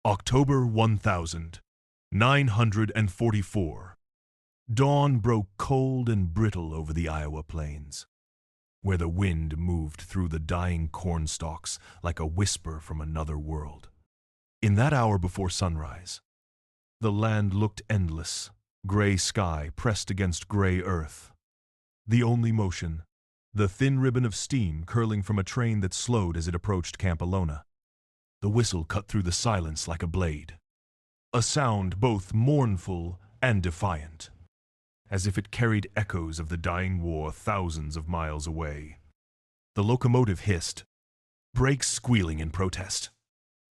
October 1944. Dawn broke cold and brittle over the Iowa plains, where the wind moved through the dying corn stalks like a whisper from another world. In that hour before sunrise, the land looked endless, gray sky pressed against gray earth. The only motion, the thin ribbon of steam curling from a train that slowed as it approached Camp Alona. The whistle cut through the silence like a blade, a sound both mournful and defiant, as if it carried echoes of the dying war thousands of miles away. The locomotive hissed, brakes squealing in protest,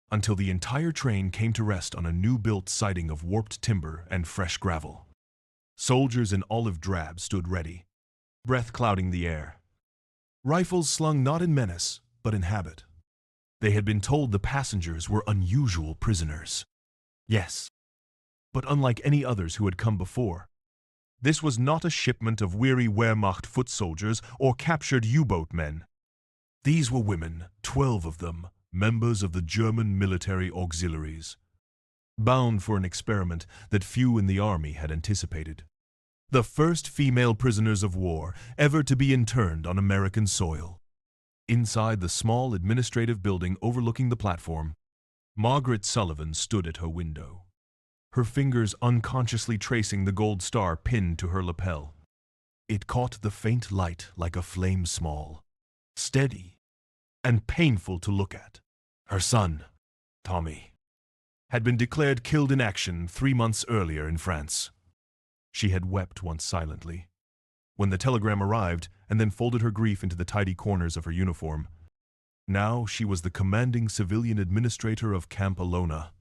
until the entire train came to rest on a new-built siding of warped timber and fresh gravel. Soldiers in olive drab stood ready, breath clouding the air. Rifles slung not in menace, but in habit. They had been told the passengers were unusual prisoners. Yes, but unlike any others who had come before, this was not a shipment of weary Wehrmacht foot soldiers or captured U-boat men. These were women, 12 of them, members of the German military auxiliaries, bound for an experiment that few in the army had anticipated. The first female prisoners of war ever to be interned on American soil. Inside the small administrative building overlooking the platform, Margaret Sullivan stood at her window, her fingers unconsciously tracing the gold star pinned to her lapel. It caught the faint light like a flame small, steady, and painful to look at. Her son, Tommy, had been declared killed in action 3 months earlier in France. She had wept once silently when the telegram arrived, and then folded her grief into the tidy corners of her uniform. Now she was the commanding civilian administrator of Camp Alona,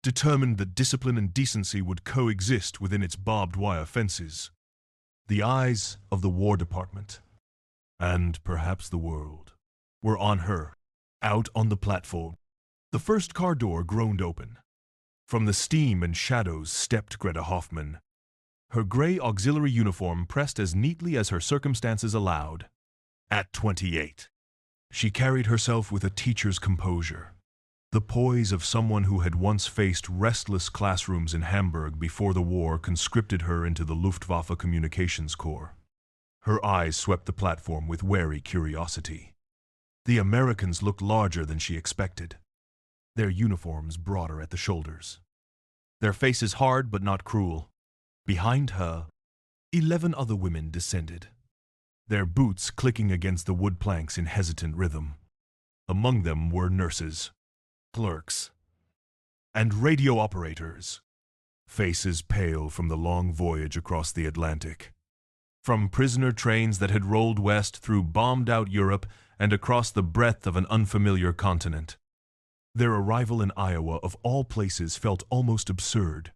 determined that discipline and decency would coexist within its barbed wire fences. The eyes of the War Department, and perhaps the world, were on her, out on the platform. The first car door groaned open. From the steam and shadows stepped Greta Hoffman, her gray auxiliary uniform pressed as neatly as her circumstances allowed. At 28, she carried herself with a teacher's composure, the poise of someone who had once faced restless classrooms in Hamburg before the war conscripted her into the Luftwaffe Communications Corps. Her eyes swept the platform with wary curiosity. The Americans looked larger than she expected, their uniforms broader at the shoulders, their faces hard but not cruel. Behind her, 11 other women descended, their boots clicking against the wood planks in hesitant rhythm. Among them were nurses, clerks, and radio operators, faces pale from the long voyage across the Atlantic, from prisoner trains that had rolled west through bombed-out Europe and across the breadth of an unfamiliar continent. Their arrival in Iowa, of all places, felt almost absurd.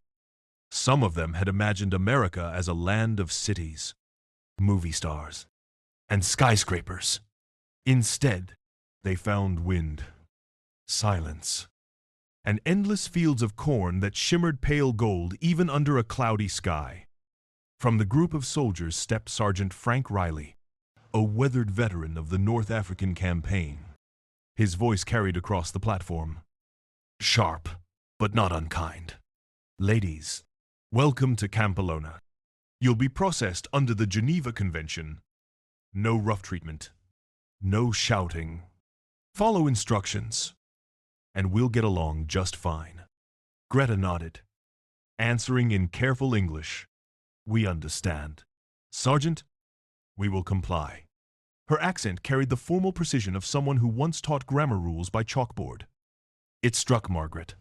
Some of them had imagined America as a land of cities, movie stars, and skyscrapers. Instead, they found wind, silence, and endless fields of corn that shimmered pale gold even under a cloudy sky. From the group of soldiers stepped Sergeant Frank Riley, a weathered veteran of the North African campaign. His voice carried across the platform, sharp, but not unkind. "Ladies, welcome to Camp Alona. You'll be processed under the Geneva Convention. No rough treatment, no shouting. Follow instructions, and we'll get along just fine." Greta nodded, answering in careful English, "We understand. Sergeant, we will comply." Her accent carried the formal precision of someone who once taught grammar rules by chalkboard. It struck Margaret,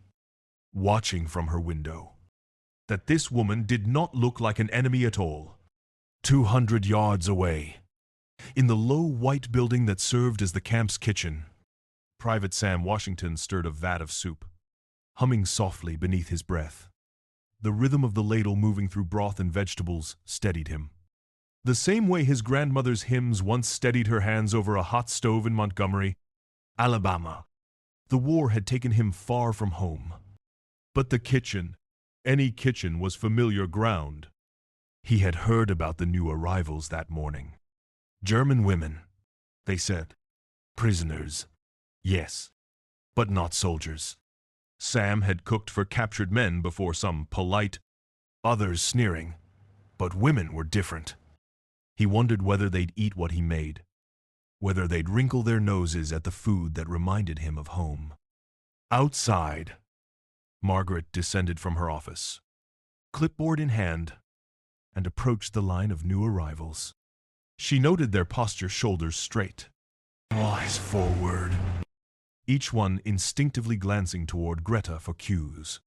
watching from her window, that this woman did not look like an enemy at all. 200 yards away, in the low white building that served as the camp's kitchen, Private Sam Washington stirred a vat of soup, humming softly beneath his breath. The rhythm of the ladle moving through broth and vegetables steadied him, the same way his grandmother's hymns once steadied her hands over a hot stove in Montgomery, Alabama. The war had taken him far from home, but the kitchen, any kitchen, was familiar ground. He had heard about the new arrivals that morning. German women, they said. Prisoners, yes, but not soldiers. Sam had cooked for captured men before some polite, others sneering, but women were different. He wondered whether they'd eat what he made, whether they'd wrinkle their noses at the food that reminded him of home. Outside, Margaret descended from her office, clipboard in hand, and approached the line of new arrivals. She noted their posture, shoulders straight, eyes forward, each one instinctively glancing toward Greta for cues.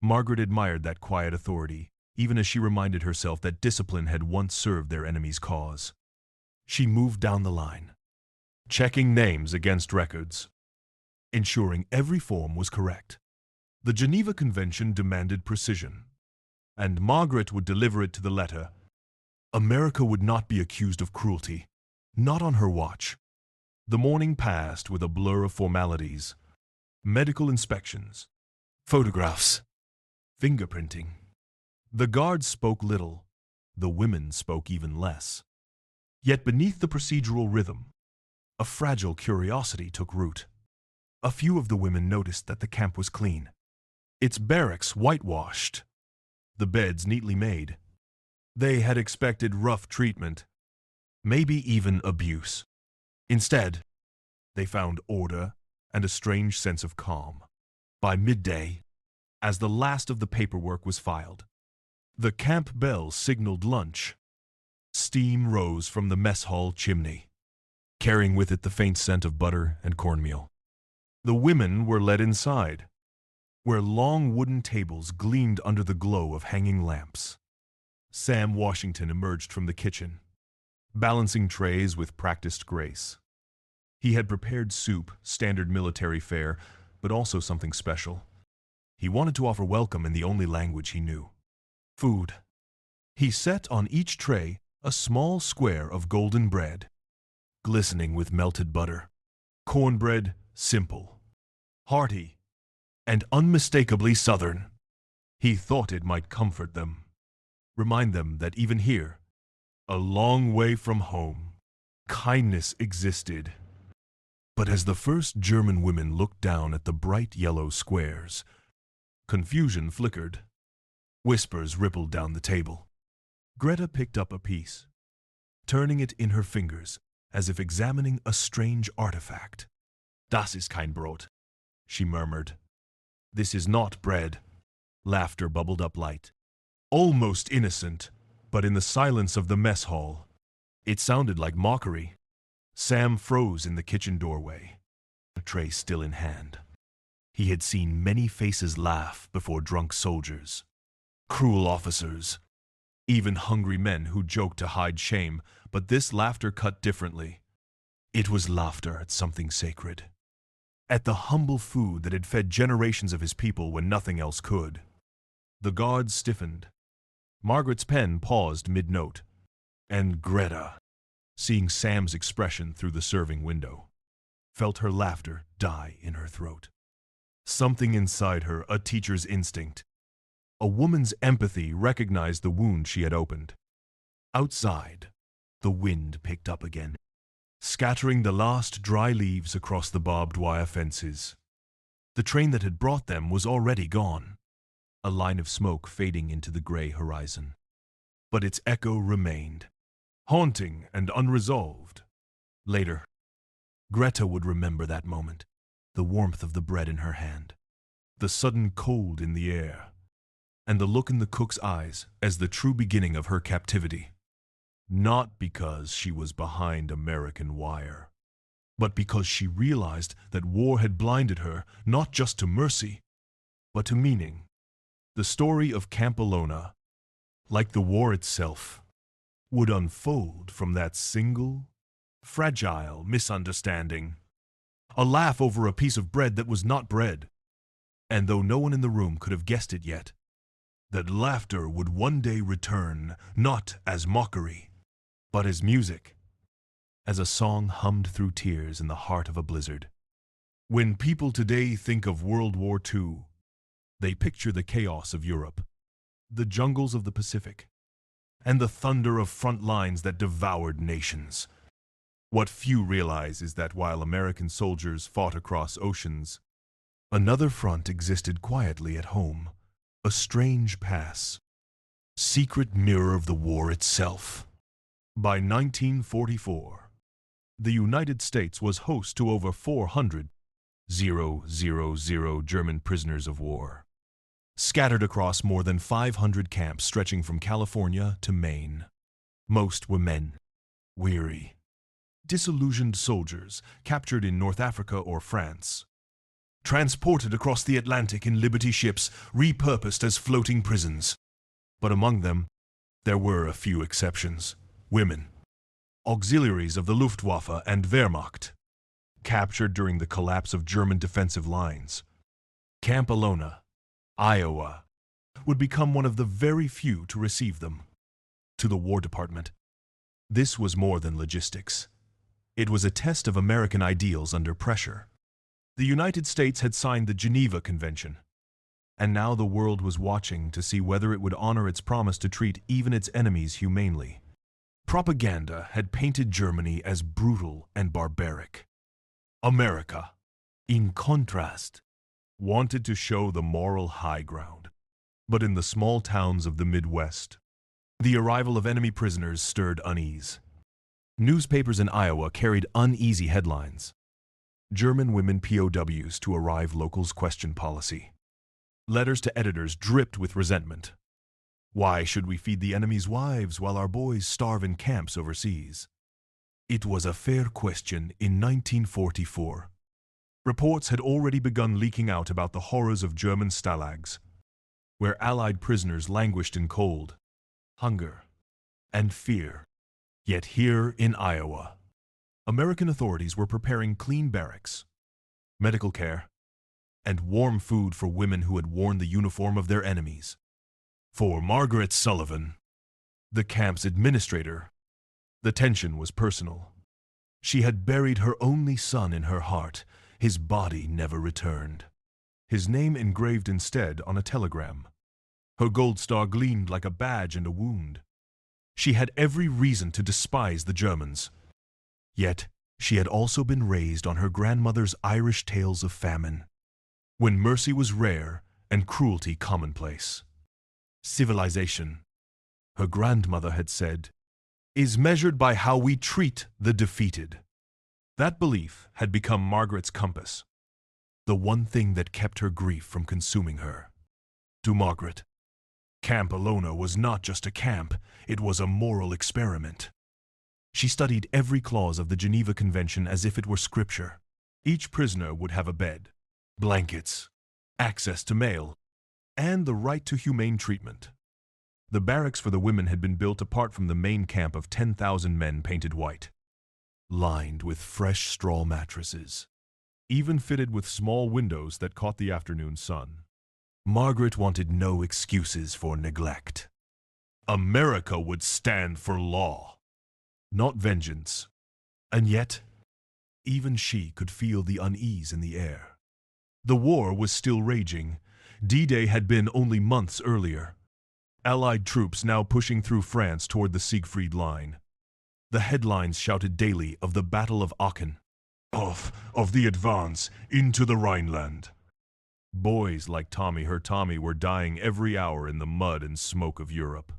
Margaret admired that quiet authority, even as she reminded herself that discipline had once served their enemy's cause. She moved down the line, checking names against records, ensuring every form was correct. The Geneva Convention demanded precision, and Margaret would deliver it to the letter. America would not be accused of cruelty, not on her watch. The morning passed with a blur of formalities, medical inspections, photographs, fingerprinting. The guards spoke little, the women spoke even less. Yet beneath the procedural rhythm, a fragile curiosity took root. A few of the women noticed that the camp was clean, its barracks whitewashed, the beds neatly made. They had expected rough treatment, maybe even abuse. Instead, they found order and a strange sense of calm. By midday, as the last of the paperwork was filed, the camp bell signaled lunch. Steam rose from the mess hall chimney, carrying with it the faint scent of butter and cornmeal. The women were led inside, where long wooden tables gleamed under the glow of hanging lamps. Sam Washington emerged from the kitchen, balancing trays with practiced grace. He had prepared soup, standard military fare, but also something special. He wanted to offer welcome in the only language he knew: food. He set on each tray a small square of golden bread, glistening with melted butter. Cornbread, simple, hearty, and unmistakably Southern. He thought it might comfort them, remind them that even here, a long way from home, kindness existed. But as the first German women looked down at the bright yellow squares, confusion flickered. Whispers rippled down the table. Greta picked up a piece, turning it in her fingers as if examining a strange artifact. "Das ist kein Brot," she murmured. "This is not bread." Laughter bubbled up light, almost innocent, but in the silence of the mess hall, it sounded like mockery. Sam froze in the kitchen doorway, a tray still in hand. He had seen many faces laugh before drunk soldiers, cruel officers, even hungry men who joked to hide shame, but this laughter cut differently. It was laughter at something sacred, at the humble food that had fed generations of his people when nothing else could. The guards stiffened. Margaret's pen paused mid-note, and Greta, seeing Sam's expression through the serving window, felt her laughter die in her throat. Something inside her, a teacher's instinct, a woman's empathy, recognized the wound she had opened. Outside, the wind picked up again, scattering the last dry leaves across the barbed wire fences. The train that had brought them was already gone, a line of smoke fading into the gray horizon. But its echo remained, haunting and unresolved. Later, Greta would remember that moment, the warmth of the bread in her hand, the sudden cold in the air, and the look in the cook's eyes as the true beginning of her captivity. Not because she was behind American wire, but because she realized that war had blinded her not just to mercy, but to meaning. The story of Camp Alona, like the war itself, would unfold from that single, fragile misunderstanding. A laugh over a piece of bread that was not bread. And though no one in the room could have guessed it yet, that laughter would one day return, not as mockery, but as music, as a song hummed through tears in the heart of a blizzard. When people today think of World War II, they picture the chaos of Europe, the jungles of the Pacific, and the thunder of front lines that devoured nations. What few realize is that while American soldiers fought across oceans, Another front existed quietly at home, a strange pass, secret mirror of the war itself. By 1944, the United States was host to over 400,000 German prisoners of war, scattered across more than 500 camps stretching from California to Maine. Most were men, weary, disillusioned soldiers captured in North Africa or France, transported across the Atlantic in Liberty ships repurposed as floating prisons. But among them, there were a few exceptions. Women, auxiliaries of the Luftwaffe and Wehrmacht, captured during the collapse of German defensive lines. Camp Alona, Iowa, would become one of the very few to receive them. To the War Department, this was more than logistics. It was a test of American ideals under pressure. The United States had signed the Geneva Convention, and now the world was watching to see whether it would honor its promise to treat even its enemies humanely. Propaganda had painted Germany as brutal and barbaric. America, in contrast, wanted to show the moral high ground. But in the small towns of the Midwest, the arrival of enemy prisoners stirred unease. Newspapers in Iowa carried uneasy headlines. German women POWs to arrive locals question policy. Letters to editors dripped with resentment. Why should we feed the enemy's wives while our boys starve in camps overseas? It was a fair question in 1944. Reports had already begun leaking out about the horrors of German stalags, where Allied prisoners languished in cold, hunger, and fear. Yet here in Iowa, American authorities were preparing clean barracks, medical care, and warm food for women who had worn the uniform of their enemies. For Margaret Sullivan, the camp's administrator, the tension was personal. She had buried her only son in her heart. His body never returned. His name engraved instead on a telegram. Her gold star gleamed like a badge and a wound. She had every reason to despise the Germans. Yet, she had also been raised on her grandmother's Irish tales of famine, when mercy was rare and cruelty commonplace. Civilization, her grandmother had said, is measured by how we treat the defeated. That belief had become Margaret's compass, the one thing that kept her grief from consuming her. To Margaret, Camp Alona was not just a camp, it was a moral experiment. She studied every clause of the Geneva Convention as if it were scripture. Each prisoner would have a bed, blankets, access to mail, and the right to humane treatment. The barracks for the women had been built apart from the main camp of 10,000 men painted white, lined with fresh straw mattresses, even fitted with small windows that caught the afternoon sun. Margaret wanted no excuses for neglect. America would stand for law, not vengeance. And yet, even she could feel the unease in the air. The war was still raging. D-Day had been only months earlier. Allied troops now pushing through France toward the Siegfried Line. The headlines shouted daily of the Battle of Aachen, of the advance into the Rhineland. Boys like Tommy, her Tommy, were dying every hour in the mud and smoke of Europe.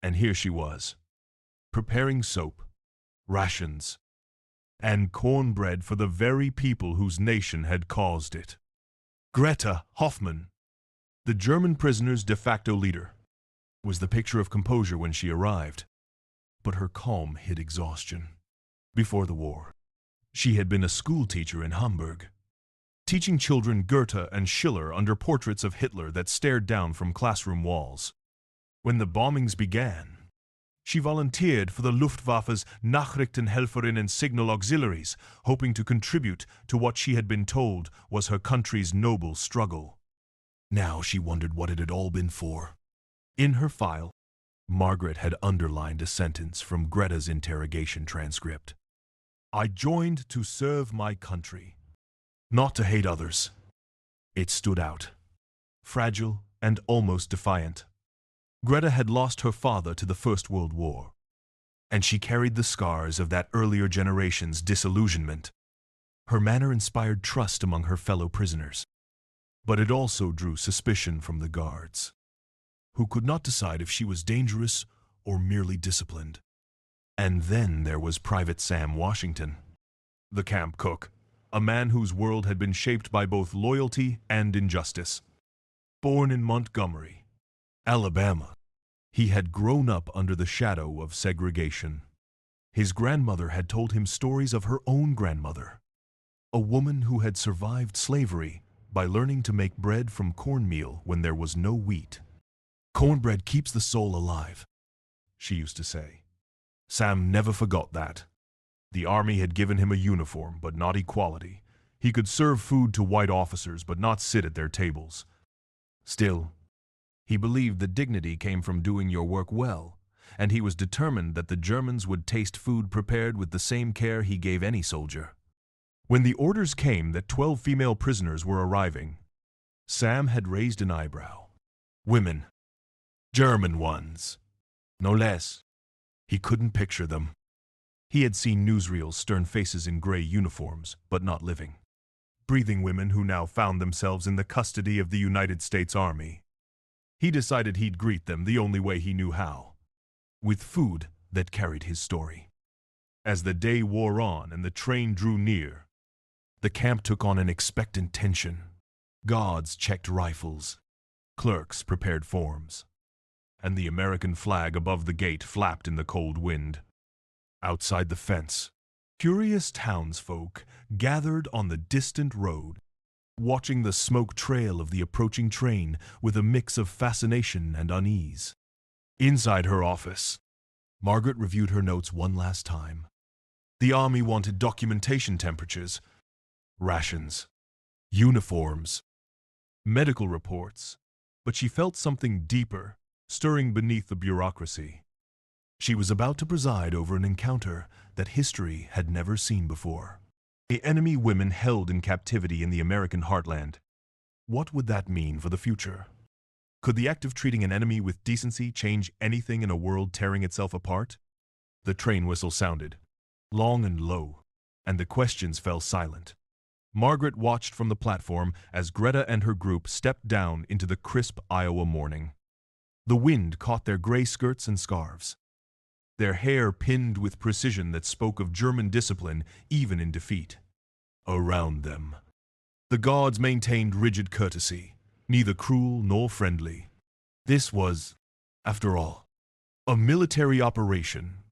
And here she was, preparing soap, rations, and cornbread for the very people whose nation had caused it. Greta Hoffmann, the German prisoners' de facto leader, was the picture of composure when she arrived. But her calm hid exhaustion. Before the war, she had been a schoolteacher in Hamburg, teaching children Goethe and Schiller under portraits of Hitler that stared down from classroom walls. When the bombings began, she volunteered for the Luftwaffe's Nachrichtenhelferin and signal auxiliaries, hoping to contribute to what she had been told was her country's noble struggle. Now she wondered what it had all been for. In her file, Margaret had underlined a sentence from Greta's interrogation transcript. I joined to serve my country, not to hate others. It stood out, fragile and almost defiant. Greta had lost her father to the First World War, and she carried the scars of that earlier generation's disillusionment. Her manner inspired trust among her fellow prisoners. But it also drew suspicion from the guards, who could not decide if she was dangerous or merely disciplined. And then there was Private Sam Washington, the camp cook, a man whose world had been shaped by both loyalty and injustice. Born in Montgomery, Alabama, he had grown up under the shadow of segregation. His grandmother had told him stories of her own grandmother, a woman who had survived slavery by learning to make bread from cornmeal when there was no wheat. "Cornbread keeps the soul alive," she used to say. Sam never forgot that. The army had given him a uniform, but not equality. He could serve food to white officers, but not sit at their tables. Still, he believed that dignity came from doing your work well, and he was determined that the Germans would taste food prepared with the same care he gave any soldier. When the orders came that 12 female prisoners were arriving, Sam had raised an eyebrow. Women. German ones. No less. He couldn't picture them. He had seen newsreels, stern faces in gray uniforms, but not living, breathing women who now found themselves in the custody of the United States Army. He decided he'd greet them the only way he knew how, with food that carried his story. As the day wore on and the train drew near, the camp took on an expectant tension. Guards checked rifles, clerks prepared forms, and the American flag above the gate flapped in the cold wind. Outside the fence, curious townsfolk gathered on the distant road, watching the smoke trail of the approaching train with a mix of fascination and unease. Inside her office, Margaret reviewed her notes one last time. The army wanted documentation temperatures, rations, uniforms, medical reports, but she felt something deeper, stirring beneath the bureaucracy. She was about to preside over an encounter that history had never seen before. The enemy women held in captivity in the American heartland. What would that mean for the future? Could the act of treating an enemy with decency change anything in a world tearing itself apart? The train whistle sounded, long and low, and the questions fell silent. Margaret watched from the platform as Greta and her group stepped down into the crisp Iowa morning. The wind caught their gray skirts and scarves, their hair pinned with precision that spoke of German discipline even in defeat. Around them, the guards maintained rigid courtesy, neither cruel nor friendly. This was, after all, a military operation,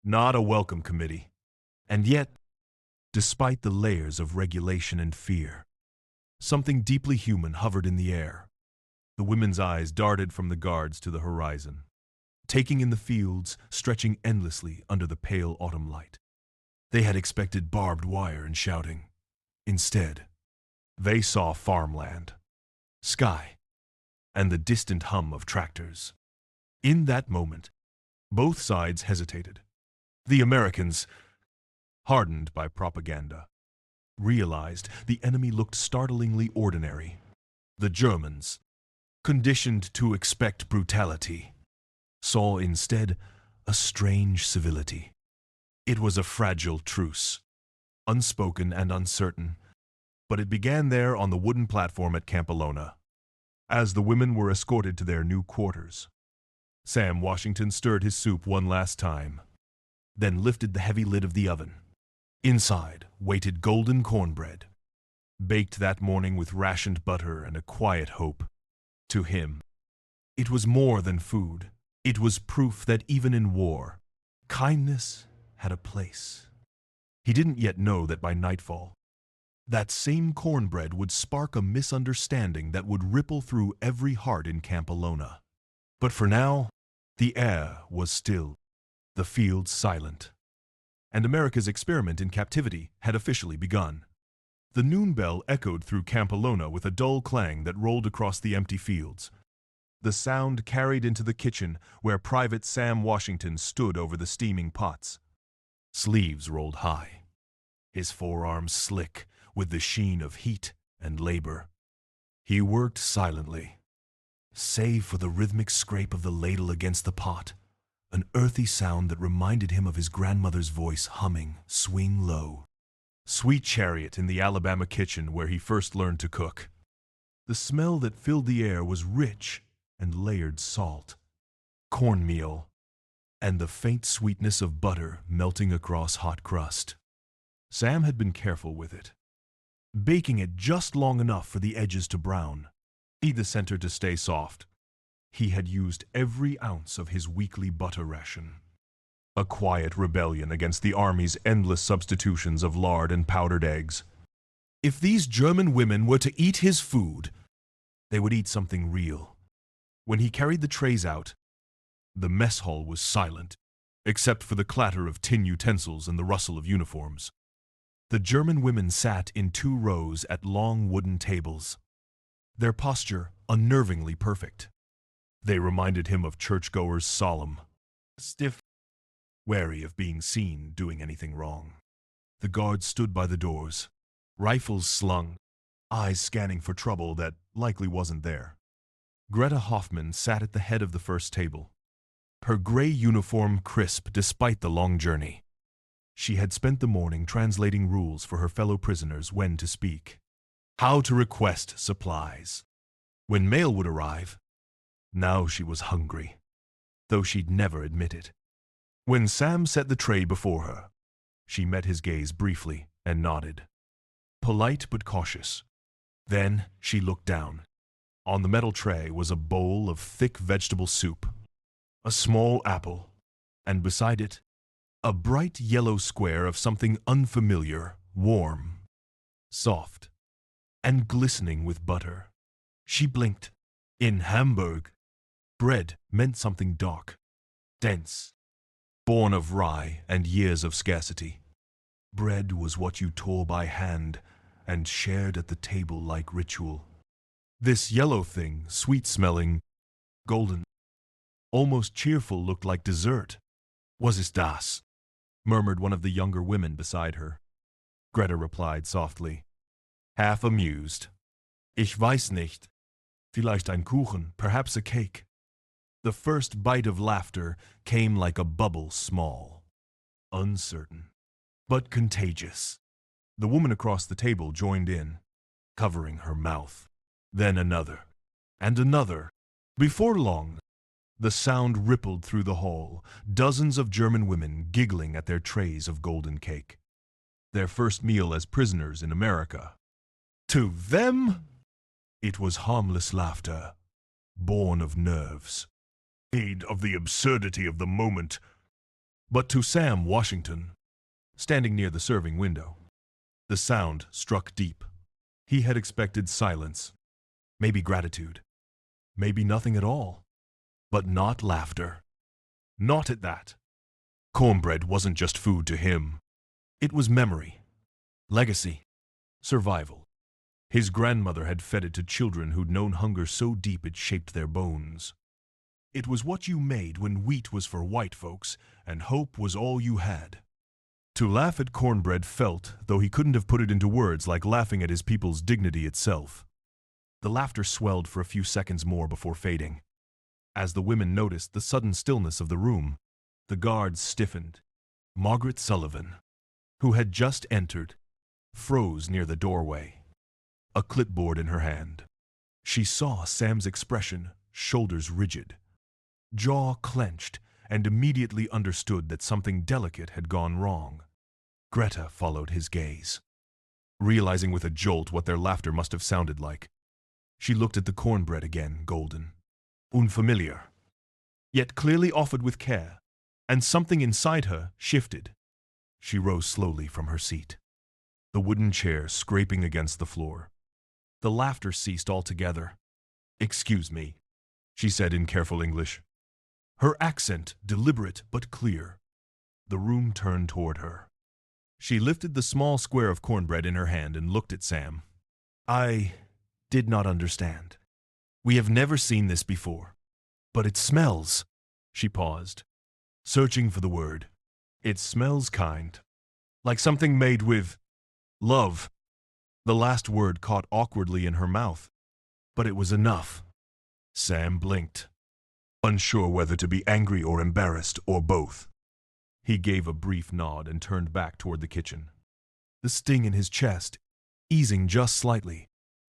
not a welcome committee. And yet, despite the layers of regulation and fear, something deeply human hovered in the air. The women's eyes darted from the guards to the horizon, taking in the fields stretching endlessly under the pale autumn light. They had expected barbed wire and shouting. Instead, they saw farmland, sky, and the distant hum of tractors. In that moment, both sides hesitated. The Americans, hardened by propaganda, realized the enemy looked startlingly ordinary. The Germans, conditioned to expect brutality, saw instead a strange civility. It was a fragile truce, unspoken and uncertain, but it began there on the wooden platform at Camp Alona, as the women were escorted to their new quarters. Sam Washington stirred his soup one last time, then lifted the heavy lid of the oven. Inside waited golden cornbread, baked that morning with rationed butter and a quiet hope. To him, it was more than food. It was proof that even in war, kindness had a place. He didn't yet know that by nightfall, that same cornbread would spark a misunderstanding that would ripple through every heart in Camp Alona. But for now, the air was still, the fields silent, and America's experiment in captivity had officially begun. The noon bell echoed through Camp Alona with a dull clang that rolled across the empty fields. The sound carried into the kitchen where Private Sam Washington stood over the steaming pots. Sleeves rolled high, his forearms slick with the sheen of heat and labor. He worked silently, save for the rhythmic scrape of the ladle against the pot, an earthy sound that reminded him of his grandmother's voice humming, "Swing Low." Sweet Chariot in the Alabama kitchen where he first learned to cook. The smell that filled the air was rich and layered salt, cornmeal, and the faint sweetness of butter melting across hot crust. Sam had been careful with it, baking it just long enough for the edges to brown, the center to stay soft. He had used every ounce of his weekly butter ration. A quiet rebellion against the army's endless substitutions of lard and powdered eggs. If these German women were to eat his food, they would eat something real. When he carried the trays out, the mess hall was silent, except for the clatter of tin utensils and the rustle of uniforms. The German women sat in 2 rows at long wooden tables, their posture unnervingly perfect. They reminded him of churchgoers solemn, stiff, wary of being seen doing anything wrong. The guards stood by the doors, rifles slung, eyes scanning for trouble that likely wasn't there. Greta Hoffman sat at the head of the first table, her gray uniform crisp despite the long journey. She had spent the morning translating rules for her fellow prisoners when to speak, how to request supplies, when mail would arrive. Now she was hungry, though she'd never admit it. When Sam set the tray before her, she met his gaze briefly and nodded, polite but cautious. Then she looked down. On the metal tray was a bowl of thick vegetable soup, a small apple, and beside it, a bright yellow square of something unfamiliar, warm, soft, and glistening with butter. She blinked. In Hamburg, bread meant something dark, dense, born of rye and years of scarcity. Bread was what you tore by hand and shared at the table like ritual. This yellow thing, sweet-smelling, golden, almost cheerful, looked like dessert. Was es das? Murmured one of the younger women beside her. Greta replied softly, half amused. Ich weiß nicht. Vielleicht ein Kuchen, perhaps a cake. The first bite of laughter came like a bubble small, uncertain, but contagious. The woman across the table joined in, covering her mouth. Then another, and another. Before long, the sound rippled through the hall, dozens of German women giggling at their trays of golden cake. Their first meal as prisoners in America. To them, it was harmless laughter, born of nerves, aid of the absurdity of the moment. But to Sam Washington, standing near the serving window, the sound struck deep. He had expected silence, maybe gratitude, maybe nothing at all, but not laughter. Not at that. Cornbread wasn't just food to him. It was memory, legacy, survival. His grandmother had fed it to children who'd known hunger so deep it shaped their bones. It was what you made when wheat was for white folks and hope was all you had. To laugh at cornbread felt, though he couldn't have put it into words, like laughing at his people's dignity itself. The laughter swelled for a few seconds more before fading. As the women noticed the sudden stillness of the room, the guards stiffened. Margaret Sullivan, who had just entered, froze near the doorway, a clipboard in her hand. She saw Sam's expression, shoulders rigid, jaw clenched, and immediately understood that something delicate had gone wrong. Greta followed his gaze, realizing with a jolt what their laughter must have sounded like. She looked at the cornbread again, golden, unfamiliar, yet clearly offered with care, and something inside her shifted. She rose slowly from her seat, the wooden chair scraping against the floor. The laughter ceased altogether. "Excuse me," she said in careful English, her accent deliberate but clear. The room turned toward her. She lifted the small square of cornbread in her hand and looked at Sam. "I did not understand. We have never seen this before. But it smells." She paused, searching for the word. "It smells kind. Like something made with love." The last word caught awkwardly in her mouth, but it was enough. Sam blinked, unsure whether to be angry or embarrassed or both. He gave a brief nod and turned back toward the kitchen, the sting in his chest easing just slightly.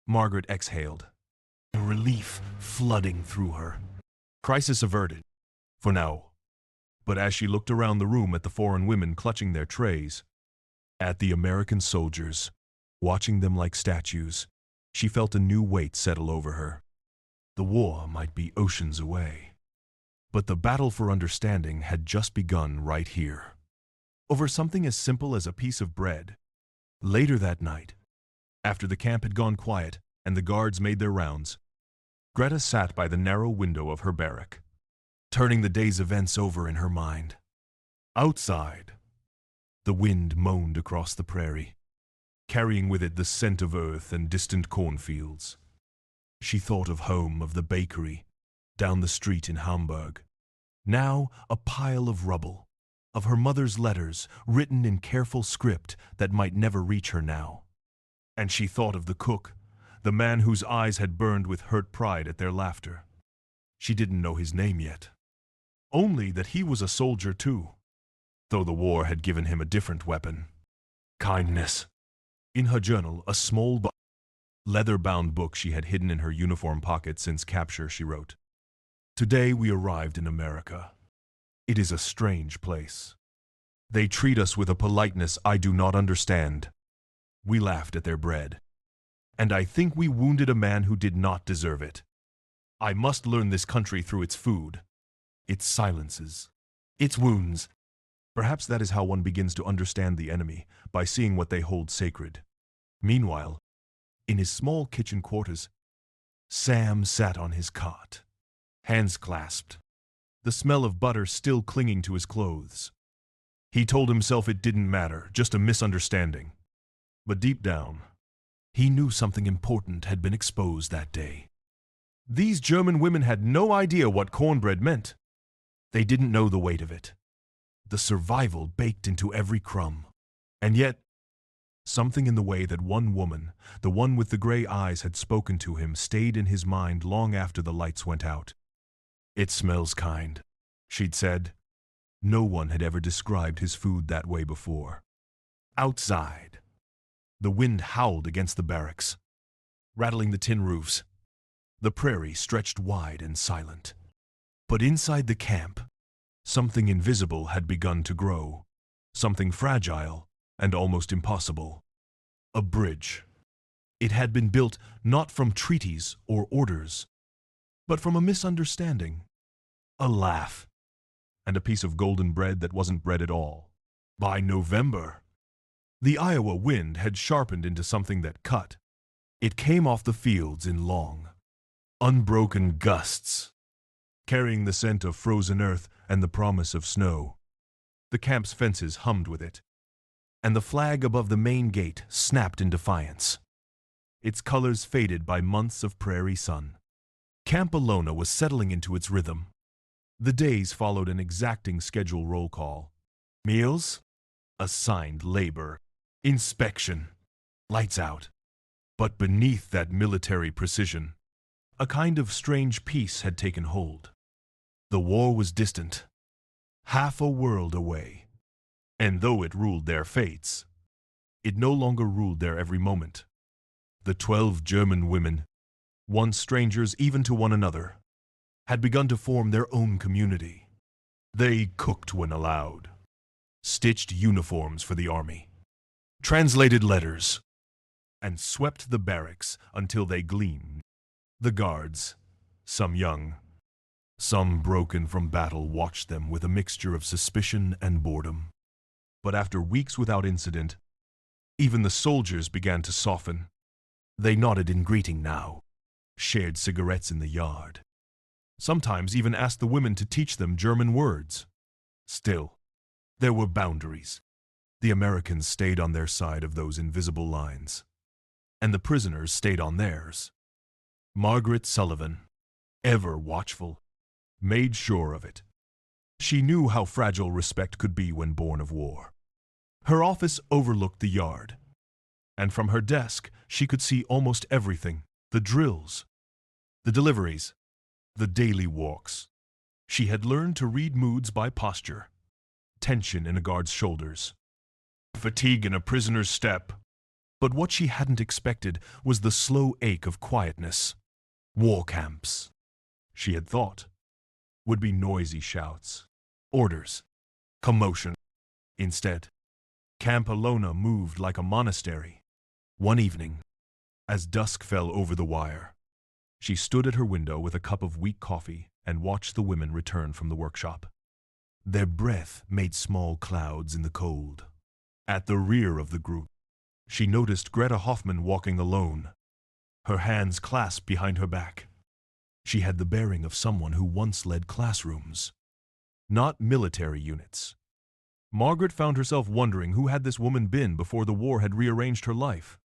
Margaret exhaled, relief flooding through her. Crisis averted, for now. But as she looked around the room at the foreign women clutching their trays, at the American soldiers, watching them like statues, she felt a new weight settle over her. The war might be oceans away, but the battle for understanding had just begun right here. Over something as simple as a piece of bread. Later that night, after the camp had gone quiet and the guards made their rounds, Greta sat by the narrow window of her barrack, turning the day's events over in her mind. Outside, the wind moaned across the prairie, carrying with it the scent of earth and distant cornfields. She thought of home, of the bakery, down the street in Hamburg. Now a pile of rubble, of her mother's letters written in careful script that might never reach her now. And she thought of the cook, the man whose eyes had burned with hurt pride at their laughter. She didn't know his name yet. Only that he was a soldier too, though the war had given him a different weapon. Kindness. In her journal, a small leather-bound book she had hidden in her uniform pocket since capture, she wrote, "Today we arrived in America. It is a strange place. They treat us with a politeness I do not understand. We laughed at their bread, and I think we wounded a man who did not deserve it. I must learn this country through its food, its silences, its wounds. Perhaps that is how one begins to understand the enemy, by seeing what they hold sacred." Meanwhile, in his small kitchen quarters, Sam sat on his cot, hands clasped, the smell of butter still clinging to his clothes. He told himself it didn't matter, just a misunderstanding. But deep down, he knew something important had been exposed that day. These German women had no idea what cornbread meant. They didn't know the weight of it, the survival baked into every crumb. And yet, something in the way that one woman, the one with the gray eyes, had spoken to him stayed in his mind long after the lights went out. "It smells kind," she'd said. No one had ever described his food that way before. Outside, the wind howled against the barracks, rattling the tin roofs. The prairie stretched wide and silent. But inside the camp, something invisible had begun to grow, something fragile and almost impossible. A bridge. It had been built not from treaties or orders, but from a misunderstanding, a laugh, and a piece of golden bread that wasn't bread at all. By November, the Iowa wind had sharpened into something that cut. It came off the fields in long, unbroken gusts, carrying the scent of frozen earth and the promise of snow. The camp's fences hummed with it, and the flag above the main gate snapped in defiance. Its colors faded by months of prairie sun. Camp Alona was settling into its rhythm. The days followed an exacting schedule roll call. Meals, assigned labor, inspection, lights out. But beneath that military precision, a kind of strange peace had taken hold. The war was distant, half a world away. And though it ruled their fates, it no longer ruled their every moment. The 12 German women, once strangers even to one another, had begun to form their own community. They cooked when allowed, stitched uniforms for the army, translated letters, and swept the barracks until they gleamed. The guards, some young, some broken from battle, watched them with a mixture of suspicion and boredom. But after weeks without incident, even the soldiers began to soften. They nodded in greeting now, shared cigarettes in the yard, sometimes even asked the women to teach them German words. Still, there were boundaries. The Americans stayed on their side of those invisible lines, and the prisoners stayed on theirs. Margaret Sullivan, ever watchful, made sure of it. She knew how fragile respect could be when born of war. Her office overlooked the yard, and from her desk she could see almost everything: the drills, the deliveries, the daily walks. She had learned to read moods by posture, tension in a guard's shoulders, fatigue in a prisoner's step. But what she hadn't expected was the slow ache of quietness. War camps, she had thought, would be noisy shouts, orders, commotion. Instead, Camp Alona moved like a monastery. One evening, as dusk fell over the wire, she stood at her window with a cup of weak coffee and watched the women return from the workshop. Their breath made small clouds in the cold. At the rear of the group, she noticed Greta Hoffman walking alone, her hands clasped behind her back. She had the bearing of someone who once led classrooms, not military units. Margaret found herself wondering who had this woman been before the war had rearranged her life.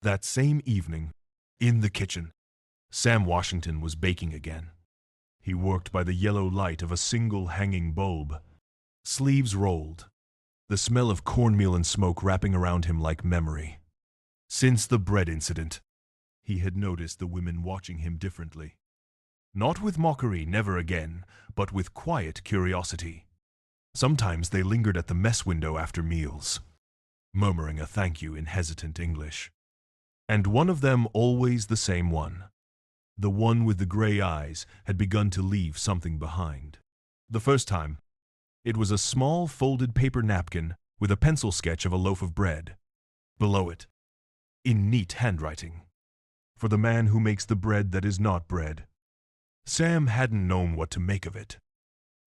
That same evening, in the kitchen, Sam Washington was baking again. He worked by the yellow light of a single hanging bulb, sleeves rolled, the smell of cornmeal and smoke wrapping around him like memory. Since the bread incident, he had noticed the women watching him differently. Not with mockery, never again, but with quiet curiosity. Sometimes they lingered at the mess window after meals, murmuring a thank you in hesitant English. And one of them, always the same one, the one with the gray eyes, had begun to leave something behind. The first time, it was a small folded paper napkin with a pencil sketch of a loaf of bread. Below it, in neat handwriting, for the man who makes the bread that is not bread. Sam hadn't known what to make of it.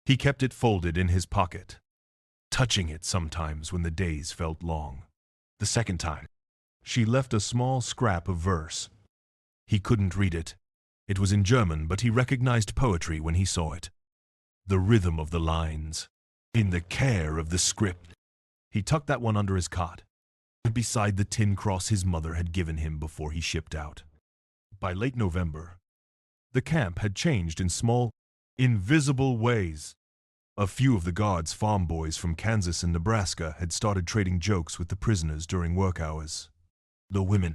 He kept it folded in his pocket, touching it sometimes when the days felt long. The second time, she left a small scrap of verse. He couldn't read it. It was in German, but he recognized poetry when he saw it. The rhythm of the lines, in the care of the script. He tucked that one under his cot, beside the tin cross his mother had given him before he shipped out. By late November, the camp had changed in small, invisible ways. A few of the guards' farm boys from Kansas and Nebraska had started trading jokes with the prisoners during work hours. The women,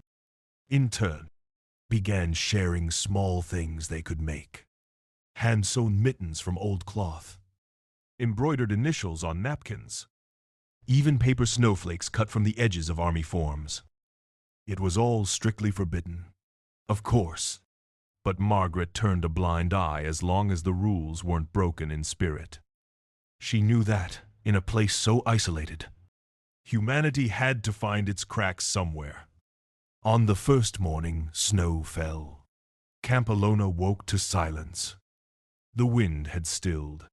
in turn, began sharing small things they could make. Hand-sewn mittens from old cloth, embroidered initials on napkins, even paper snowflakes cut from the edges of army forms. It was all strictly forbidden, of course, but Margaret turned a blind eye as long as the rules weren't broken in spirit. She knew that, in a place so isolated, humanity had to find its cracks somewhere. On the first morning, snow fell. Camp Alona woke to silence. The wind had stilled,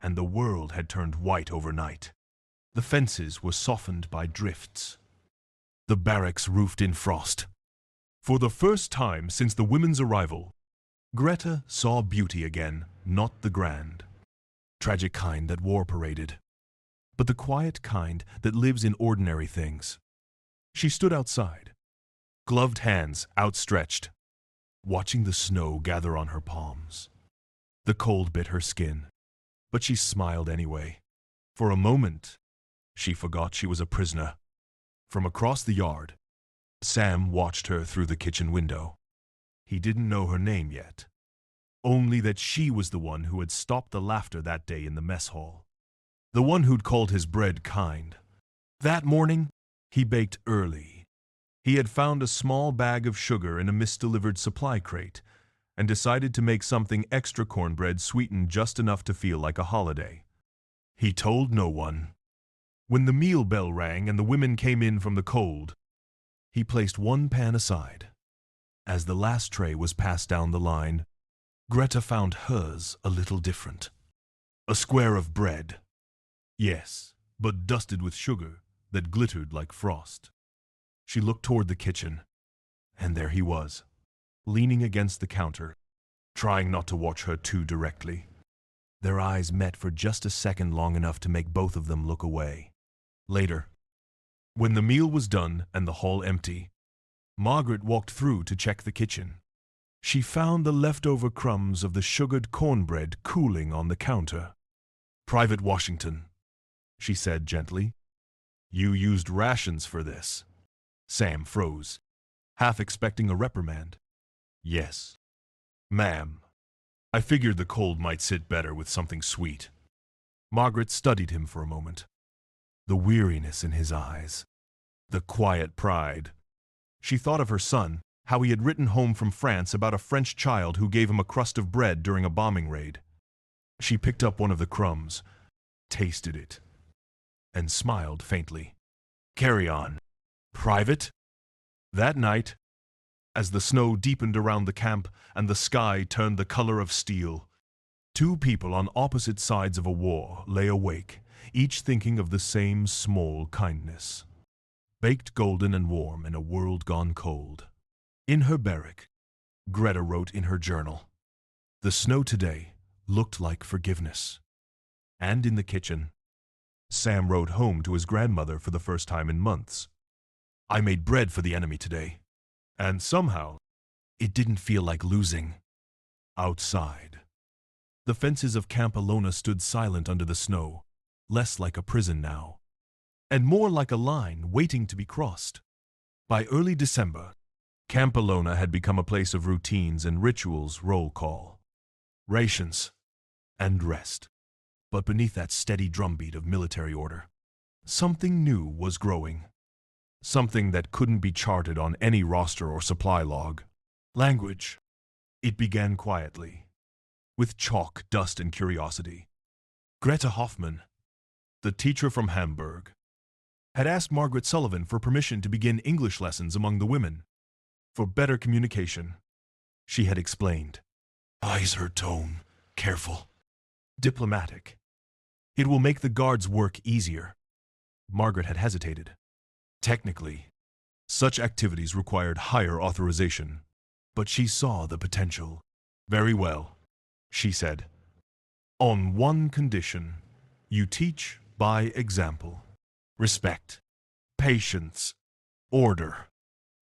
and the world had turned white overnight. The fences were softened by drifts, the barracks roofed in frost. For the first time since the women's arrival, Greta saw beauty again, not the grand, tragic kind that war paraded, but the quiet kind that lives in ordinary things. She stood outside, gloved hands outstretched, watching the snow gather on her palms. The cold bit her skin, but she smiled anyway. For a moment, she forgot she was a prisoner. From across the yard, Sam watched her through the kitchen window. He didn't know her name yet, only that she was the one who had stopped the laughter that day in the mess hall, the one who'd called his bread kind. That morning, he baked early. He had found a small bag of sugar in a misdelivered supply crate and decided to make something extra cornbread sweetened just enough to feel like a holiday. He told no one. When the meal bell rang and the women came in from the cold, he placed one pan aside. As the last tray was passed down the line, Greta found hers a little different. A square of bread. Yes, but dusted with sugar that glittered like frost. She looked toward the kitchen, and there he was, leaning against the counter, trying not to watch her too directly. Their eyes met for just a second, long enough to make both of them look away. Later, when the meal was done and the hall empty, Margaret walked through to check the kitchen. She found the leftover crumbs of the sugared cornbread cooling on the counter. "Private Washington," she said gently. "You used rations for this." Sam froze, half expecting a reprimand. "Yes, ma'am. I figured the cold might sit better with something sweet." Margaret studied him for a moment. The weariness in his eyes, the quiet pride. She thought of her son, how he had written home from France about a French child who gave him a crust of bread during a bombing raid. She picked up one of the crumbs, tasted it, and smiled faintly. "Carry on. Private?" That night, as the snow deepened around the camp and the sky turned the color of steel, two people on opposite sides of a war lay awake, each thinking of the same small kindness. Baked golden and warm in a world gone cold. In her barrack, Greta wrote in her journal, "The snow today looked like forgiveness." And in the kitchen, Sam wrote home to his grandmother for the first time in months. "I made bread for the enemy today, and somehow it didn't feel like losing." Outside, the fences of Camp Alona stood silent under the snow, less like a prison now, and more like a line waiting to be crossed. By early December, Camp Alona had become a place of routines and rituals, roll call, rations, and rest. But beneath that steady drumbeat of military order, something new was growing. Something that couldn't be charted on any roster or supply log. Language. It began quietly, with chalk, dust, and curiosity. Greta Hoffman, the teacher from Hamburg, had asked Margaret Sullivan for permission to begin English lessons among the women. For better communication, she had explained. Eyes her tone, careful, diplomatic. It will make the guards' work easier. Margaret had hesitated. Technically, such activities required higher authorization, but she saw the potential. Very well, she said. On one condition, you teach by example. Respect, patience, order.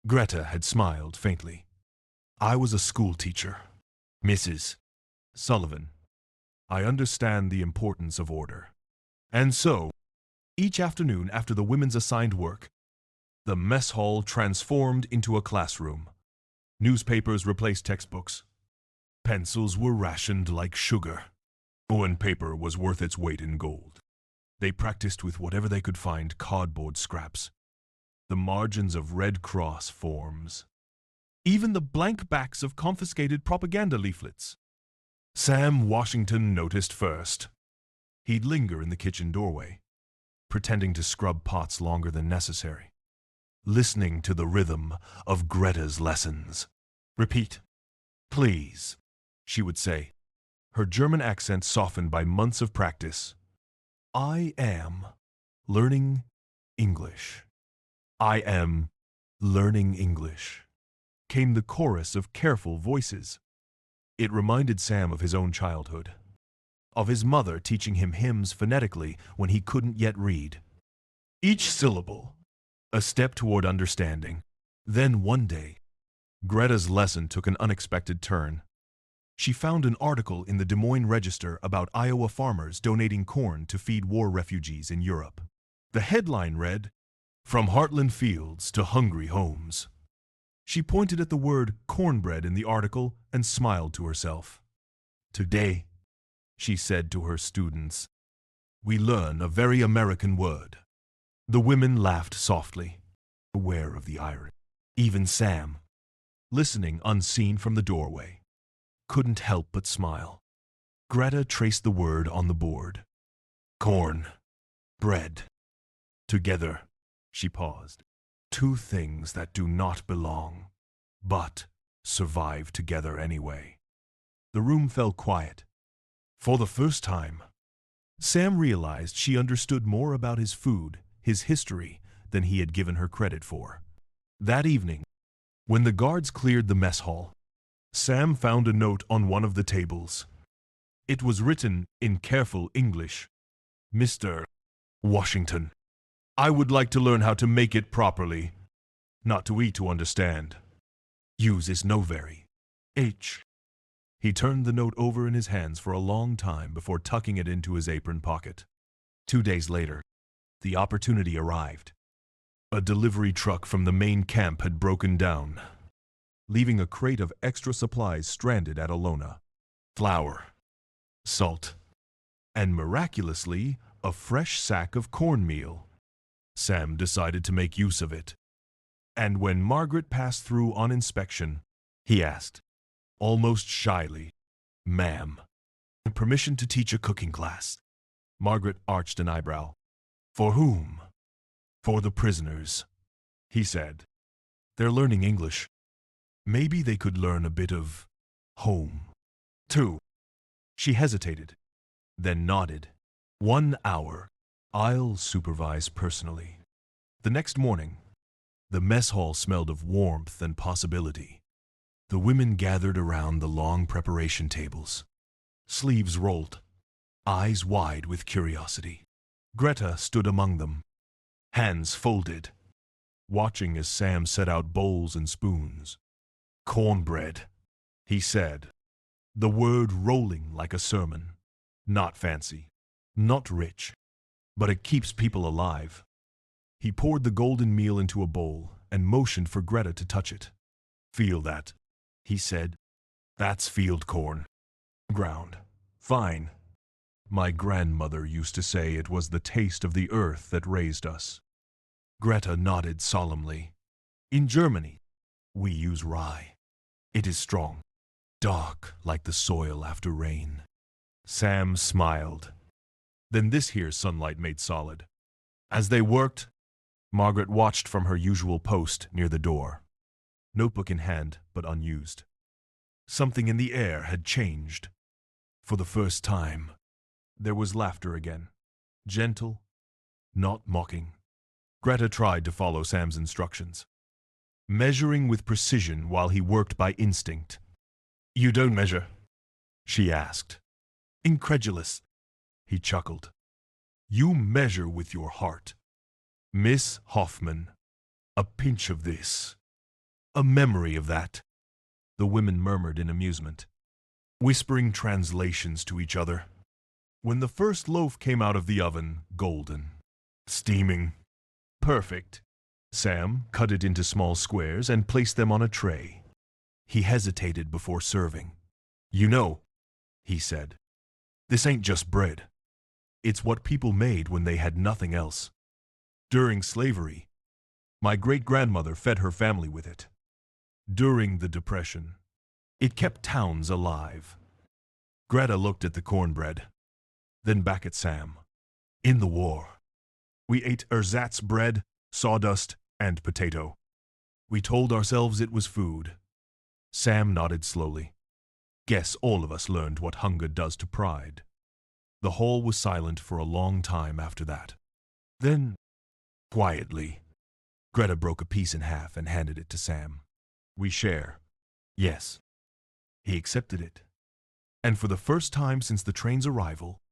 Greta had smiled faintly. I was a school teacher, Mrs. Sullivan. I understand the importance of order. And so, each afternoon after the women's assigned work, the mess hall transformed into a classroom. Newspapers replaced textbooks. Pencils were rationed like sugar. When paper was worth its weight in gold. They practiced with whatever they could find, cardboard scraps, the margins of Red Cross forms, even the blank backs of confiscated propaganda leaflets. Sam Washington noticed first. He'd linger in the kitchen doorway, pretending to scrub pots longer than necessary, listening to the rhythm of Greta's lessons. Repeat, please, she would say, her German accent softened by months of practice. I am learning English. I am learning English, came the chorus of careful voices. It reminded Sam of his own childhood, of his mother teaching him hymns phonetically when he couldn't yet read. Each syllable, a step toward understanding. Then one day, Greta's lesson took an unexpected turn. She found an article in the Des Moines Register about Iowa farmers donating corn to feed war refugees in Europe. The headline read, "From Heartland Fields to Hungry Homes." She pointed at the word cornbread in the article and smiled to herself. Today, she said to her students, we learn a very American word. The women laughed softly, aware of the irony. Even Sam, listening unseen from the doorway, couldn't help but smile. Greta traced the word on the board. Corn, bread. Together, she paused. Two things that do not belong, but survive together anyway. The room fell quiet. For the first time, Sam realized she understood more about his food, his history, than he had given her credit for. That evening, when the guards cleared the mess hall, Sam found a note on one of the tables. It was written in careful English. Mr. Washington, I would like to learn how to make it properly. Not to eat to understand. Use is no very. H. He turned the note over in his hands for a long time before tucking it into his apron pocket. 2 days later, the opportunity arrived. A delivery truck from the main camp had broken down, leaving a crate of extra supplies stranded at Alona. Flour, salt, and miraculously, a fresh sack of cornmeal. Sam decided to make use of it. And when Margaret passed through on inspection, he asked, almost shyly, "Ma'am, permission to teach a cooking class?" Margaret arched an eyebrow. "For whom?" "For the prisoners," he said. "They're learning English. Maybe they could learn a bit of home, too." She hesitated, then nodded. "1 hour. I'll supervise personally." The next morning, the mess hall smelled of warmth and possibility. The women gathered around the long preparation tables, sleeves rolled, eyes wide with curiosity. Greta stood among them, hands folded, watching as Sam set out bowls and spoons. "Cornbread," he said, the word rolling like a sermon. "Not fancy, not rich, but it keeps people alive." He poured the golden meal into a bowl and motioned for Greta to touch it. "Feel that," he said. "That's field corn. Ground. Fine. My grandmother used to say it was the taste of the earth that raised us." Greta nodded solemnly. "In Germany, we use rye. It is strong, dark like the soil after rain." Sam smiled. Then this here sunlight made solid. As they worked, Margaret watched from her usual post near the door, notebook in hand but unused. Something in the air had changed. For the first time, there was laughter again, gentle, not mocking. Greta tried to follow Sam's instructions, measuring with precision while he worked by instinct. "You don't measure?" she asked. Incredulous, he chuckled. "You measure with your heart. Miss Hoffman, a pinch of this, a memory of that." The women murmured in amusement, whispering translations to each other. When the first loaf came out of the oven, golden, steaming, perfect, Sam cut it into small squares and placed them on a tray. He hesitated before serving. "You know," he said, "this ain't just bread. It's what people made when they had nothing else. During slavery, my great-grandmother fed her family with it. During the Depression, it kept towns alive." Greta looked at the cornbread, then back at Sam. "In the war, we ate ersatz bread, sawdust, and potato. We told ourselves it was food." Sam nodded slowly. "Guess all of us learned what hunger does to pride." The hall was silent for a long time after that. Then, quietly, Greta broke a piece in half and handed it to Sam. "We share." "Yes." He accepted it. And for the first time since the train's arrival,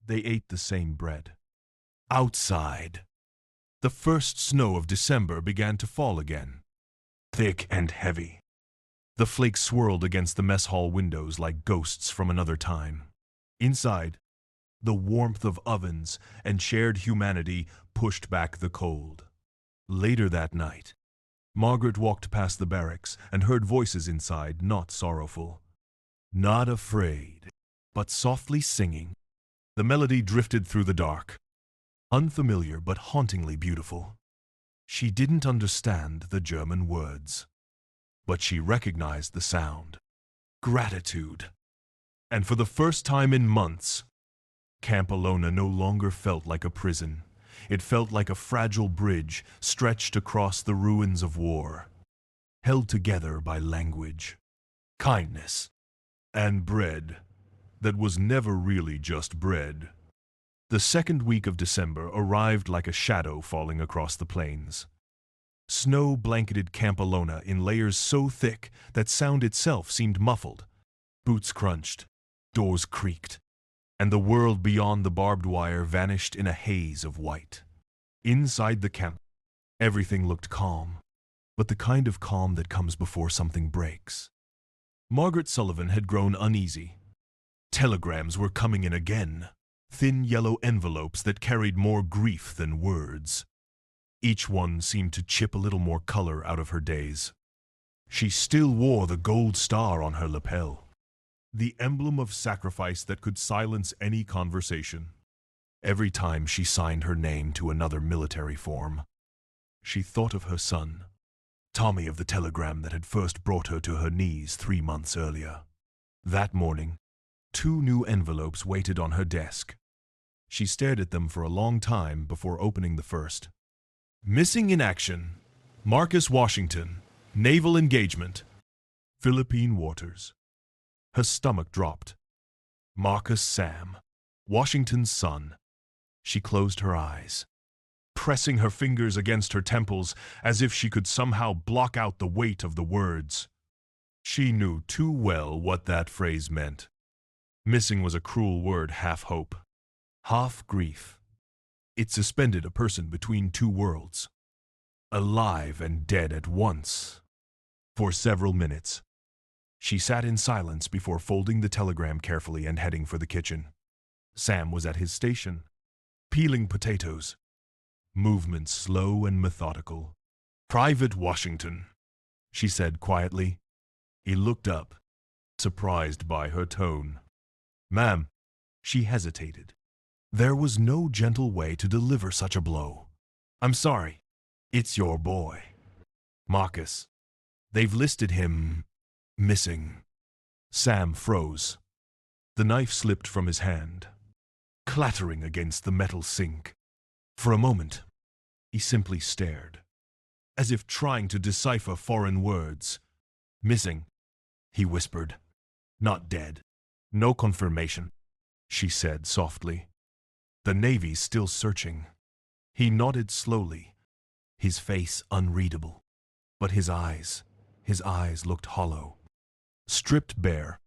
they ate the same bread. Outside, the first snow of December began to fall again, thick and heavy. The flakes swirled against the mess hall windows like ghosts from another time. Inside, the warmth of ovens and shared humanity pushed back the cold. Later that night, Margaret walked past the barracks and heard voices inside, not sorrowful, not afraid, but softly singing. The melody drifted through the dark, unfamiliar but hauntingly beautiful. She didn't understand the German words, but she recognized the sound. Gratitude. And for the first time in months, Camp Alona no longer felt like a prison. It felt like a fragile bridge stretched across the ruins of war, held together by language, kindness, and bread that was never really just bread. The second week of December arrived like a shadow falling across the plains. Snow blanketed Camp Alona in layers so thick that sound itself seemed muffled. Boots crunched, doors creaked, and the world beyond the barbed wire vanished in a haze of white. Inside the camp, everything looked calm, but the kind of calm that comes before something breaks. Margaret Sullivan had grown uneasy. Telegrams were coming in again, thin yellow envelopes that carried more grief than words. Each one seemed to chip a little more color out of her days. She still wore the gold star on her lapel, the emblem of sacrifice that could silence any conversation. Every time she signed her name to another military form, she thought of her son, Tommy of the telegram that had first brought her to her knees 3 months earlier. That morning, 2 new envelopes waited on her desk. She stared at them for a long time before opening the first. Missing in action. Marcus Washington. Naval engagement. Philippine waters. Her stomach dropped. Marcus Sam. Washington's son. She closed her eyes, pressing her fingers against her temples as if she could somehow block out the weight of the words. She knew too well what that phrase meant. Missing was a cruel word, half hope, half grief. It suspended a person between 2 worlds, alive and dead at once. For several minutes, she sat in silence before folding the telegram carefully and heading for the kitchen. Sam was at his station, peeling potatoes, movements slow and methodical. Private Washington, she said quietly. He looked up, surprised by her tone. Ma'am, she hesitated. There was no gentle way to deliver such a blow. I'm sorry, it's your boy. Marcus. They've listed him missing. Sam froze. The knife slipped from his hand, clattering against the metal sink. For a moment, he simply stared, as if trying to decipher foreign words. Missing, he whispered. Not dead. No confirmation, she said softly. The Navy's still searching. He nodded slowly, his face unreadable. But his eyes looked hollow, stripped bare.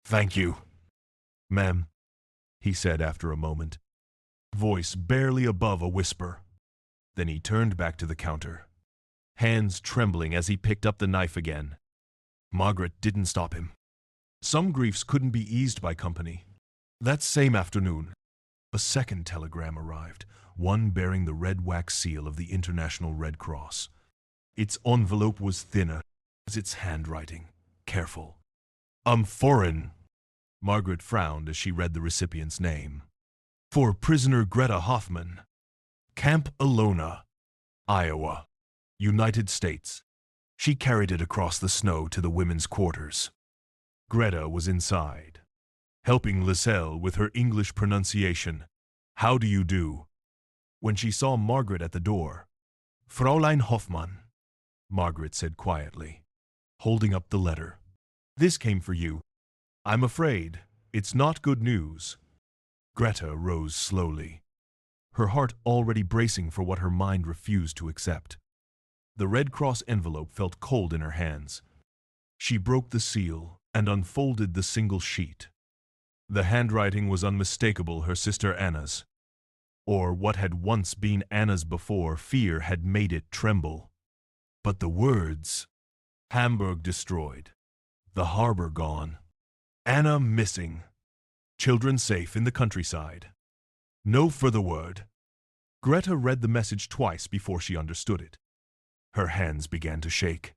Thank you. Ma'am, he said after a moment, voice barely above a whisper. Then he turned back to the counter, hands trembling as he picked up the knife again. Margaret didn't stop him. Some griefs couldn't be eased by company. That same afternoon, a second telegram arrived, one bearing the red wax seal of the International Red Cross. Its envelope was thinner, as its handwriting, careful. Foreign. Margaret frowned as she read the recipient's name. For prisoner Greta Hoffman. Camp Alona, Iowa, United States. She carried it across the snow to the women's quarters. Greta was inside, helping Liselle with her English pronunciation. How do you do? When she saw Margaret at the door, Fräulein Hoffmann, Margaret said quietly, holding up the letter. This came for you. I'm afraid it's not good news. Greta rose slowly, her heart already bracing for what her mind refused to accept. The Red Cross envelope felt cold in her hands. She broke the seal and unfolded the single sheet. The handwriting was unmistakable, her sister Anna's. Or what had once been Anna's before fear had made it tremble. But the words, Hamburg destroyed, the harbor gone, Anna missing, children safe in the countryside. No further word. Greta read the message twice before she understood it. Her hands began to shake.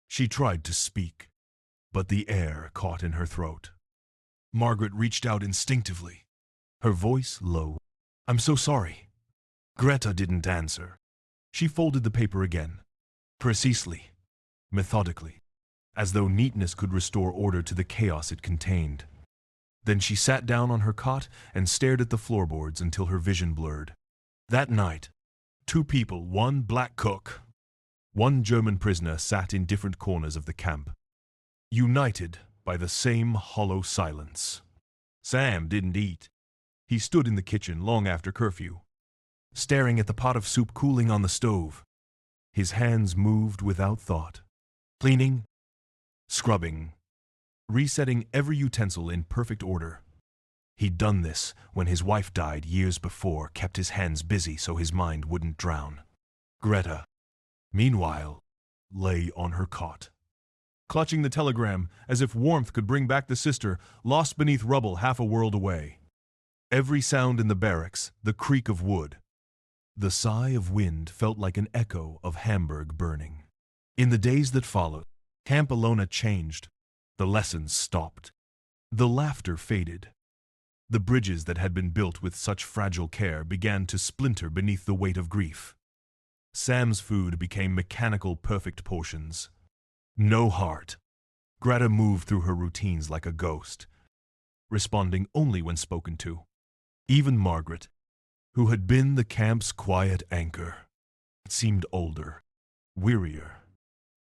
She tried to speak, but the air caught in her throat. Margaret reached out instinctively, her voice low. I'm so sorry. Greta didn't answer. She folded the paper again, precisely, methodically, as though neatness could restore order to the chaos it contained. Then she sat down on her cot and stared at the floorboards until her vision blurred. That night, 2 people, one black cook, one German prisoner, sat in different corners of the camp, united by the same hollow silence. Sam didn't eat. He stood in the kitchen long after curfew, staring at the pot of soup cooling on the stove. His hands moved without thought, cleaning, scrubbing, resetting every utensil in perfect order. He'd done this when his wife died years before, kept his hands busy so his mind wouldn't drown. Greta, meanwhile, lay on her cot, clutching the telegram as if warmth could bring back the sister, lost beneath rubble half a world away. Every sound in the barracks, the creak of wood, the sigh of wind felt like an echo of Hamburg burning. In the days that followed, Camp Alona changed. The lessons stopped. The laughter faded. The bridges that had been built with such fragile care began to splinter beneath the weight of grief. Sam's food became mechanical perfect portions. No heart. Greta moved through her routines like a ghost, responding only when spoken to. Even Margaret, who had been the camp's quiet anchor, seemed older, wearier.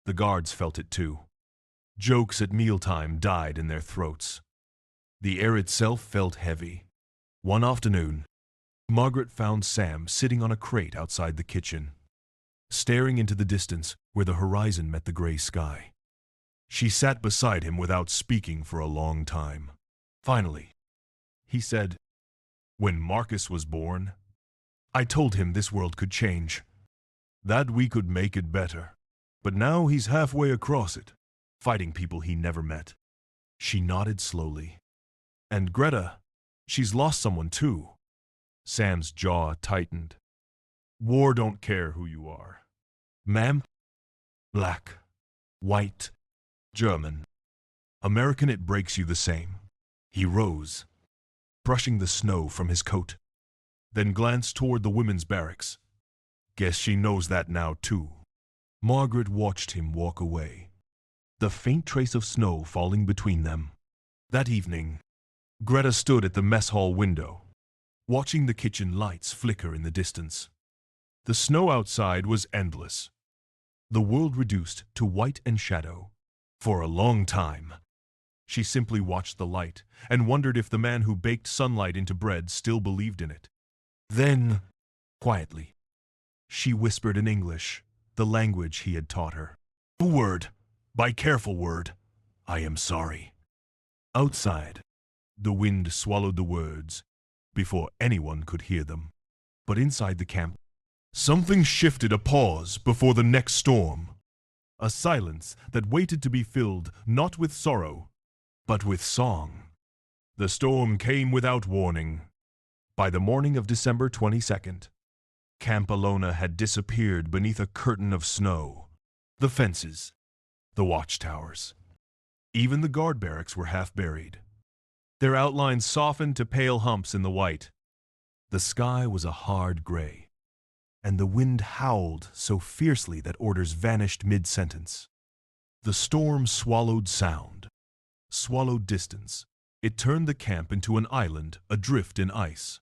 The guards felt it too. Jokes at mealtime died in their throats. The air itself felt heavy. One afternoon, Margaret found Sam sitting on a crate outside the kitchen, staring into the distance where the horizon met the gray sky. She sat beside him without speaking for a long time. Finally, he said, "When Marcus was born, I told him this world could change, that we could make it better. But now he's halfway across it, fighting people he never met." She nodded slowly. "And Greta, she's lost someone too." Sam's jaw tightened. "War don't care who you are. Ma'am? Black, white, German. American, it breaks you the same." He rose, brushing the snow from his coat, then glanced toward the women's barracks. "Guess she knows that now too." Margaret watched him walk away, the faint trace of snow falling between them. That evening, Greta stood at the mess hall window, watching the kitchen lights flicker in the distance. The snow outside was endless, the world reduced to white and shadow. For a long time, she simply watched the light and wondered if the man who baked sunlight into bread still believed in it. Then, quietly, she whispered in English, the language he had taught her. "A word, by careful word, I am sorry." Outside, the wind swallowed the words before anyone could hear them. But inside the camp, something shifted, a pause before the next storm. A silence that waited to be filled not with sorrow, but with song. The storm came without warning. By the morning of December 22nd, Camp Alona had disappeared beneath a curtain of snow. The fences, the watchtowers, even the guard barracks were half buried, their outlines softened to pale humps in the white. The sky was a hard gray, and the wind howled so fiercely that orders vanished mid-sentence. The storm swallowed sound, swallowed distance. It turned the camp into an island adrift in ice.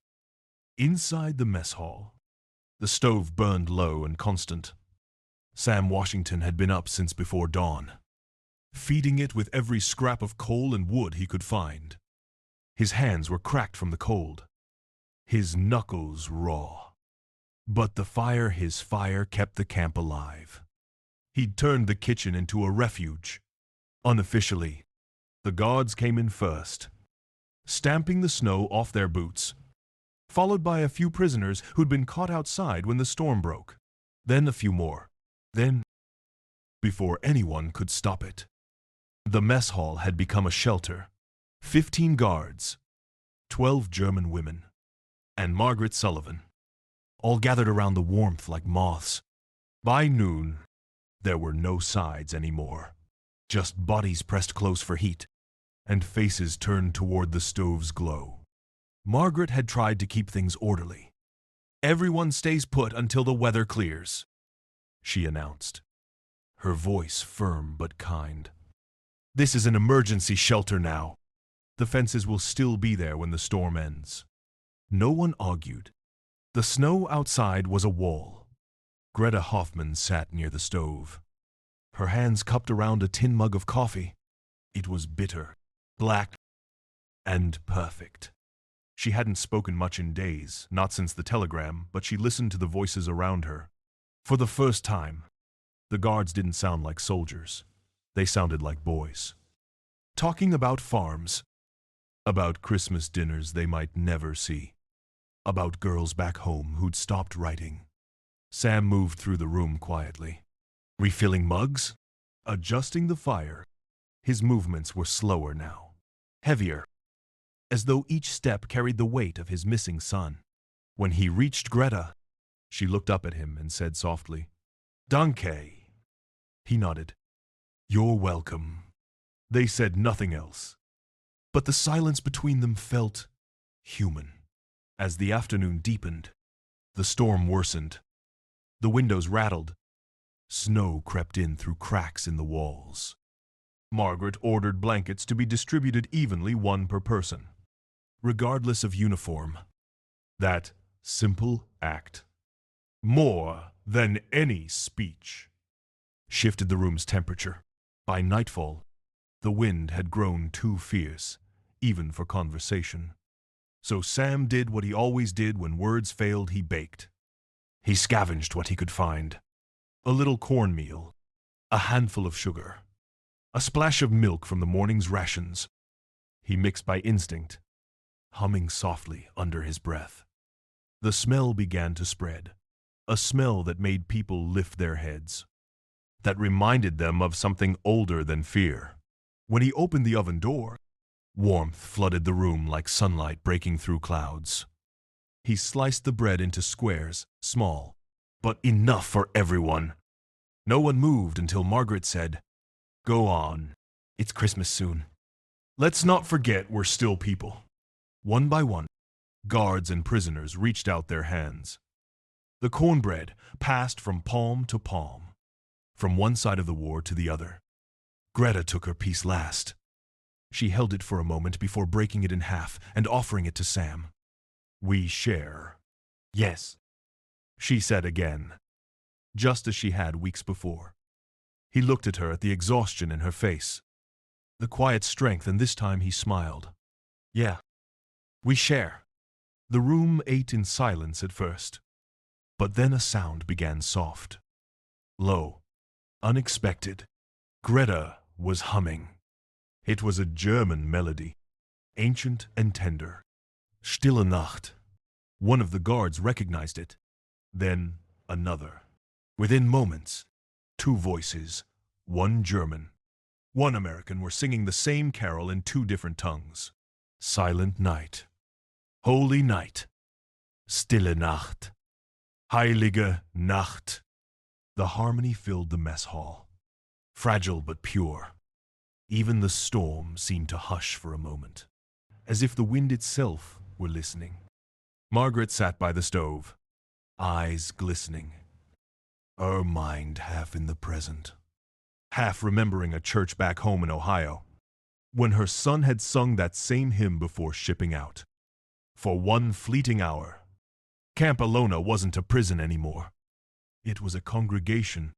Inside the mess hall, the stove burned low and constant. Sam Washington had been up since before dawn, feeding it with every scrap of coal and wood he could find. His hands were cracked from the cold, his knuckles raw. But his fire kept the camp alive. He'd turned the kitchen into a refuge. Unofficially, the guards came in first, stamping the snow off their boots, followed by a few prisoners who'd been caught outside when the storm broke. Then a few more. Then, before anyone could stop it, the mess hall had become a shelter. 15 guards, 12 German women, and Margaret Sullivan, all gathered around the warmth like moths. By noon, there were no sides anymore, just bodies pressed close for heat, and faces turned toward the stove's glow. Margaret had tried to keep things orderly. "Everyone stays put until the weather clears," she announced, her voice firm but kind. "This is an emergency shelter now. The fences will still be there when the storm ends." No one argued. The snow outside was a wall. Greta Hoffman sat near the stove, her hands cupped around a tin mug of coffee. It was bitter, black, and perfect. She hadn't spoken much in days, not since the telegram, but she listened to the voices around her. For the first time, the guards didn't sound like soldiers. They sounded like boys, talking about farms, about Christmas dinners they might never see, about girls back home who'd stopped writing. Sam moved through the room quietly, refilling mugs, adjusting the fire. His movements were slower now, heavier, as though each step carried the weight of his missing son. When he reached Greta, she looked up at him and said softly, "Danke." He nodded. "You're welcome." They said nothing else, but the silence between them felt human. As the afternoon deepened, the storm worsened. The windows rattled. Snow crept in through cracks in the walls. Margaret ordered blankets to be distributed evenly, one per person, regardless of uniform. That simple act, more than any speech, shifted the room's temperature. By nightfall, the wind had grown too fierce, even for conversation. So Sam did what he always did when words failed. He baked. He scavenged what he could find. A little cornmeal, a handful of sugar, a splash of milk from the morning's rations. He mixed by instinct, humming softly under his breath. The smell began to spread, a smell that made people lift their heads, that reminded them of something older than fear. When he opened the oven door, warmth flooded the room like sunlight breaking through clouds. He sliced the bread into squares, small, but enough for everyone. No one moved until Margaret said, "Go on. It's Christmas soon. Let's not forget we're still people." One by one, guards and prisoners reached out their hands. The cornbread passed from palm to palm, from one side of the war to the other. Greta took her piece last. She held it for a moment before breaking it in half and offering it to Sam. "We share." "Yes," she said again, just as she had weeks before. He looked at her, at the exhaustion in her face, the quiet strength, and this time he smiled. "Yeah, we share." The room ate in silence at first, but then a sound began, soft, low, unexpected. Greta was humming. It was a German melody, ancient and tender. "Stille Nacht." One of the guards recognized it, then another. Within moments, two voices, one German, one American, were singing the same carol in two different tongues. Silent night. Holy night. Stille Nacht. Heilige Nacht. The harmony filled the mess hall, fragile but pure. Even the storm seemed to hush for a moment, as if the wind itself were listening. Margaret sat by the stove, eyes glistening, her mind half in the present, half remembering a church back home in Ohio, when her son had sung that same hymn before shipping out. For one fleeting hour, Camp Alona wasn't a prison anymore. It was a congregation,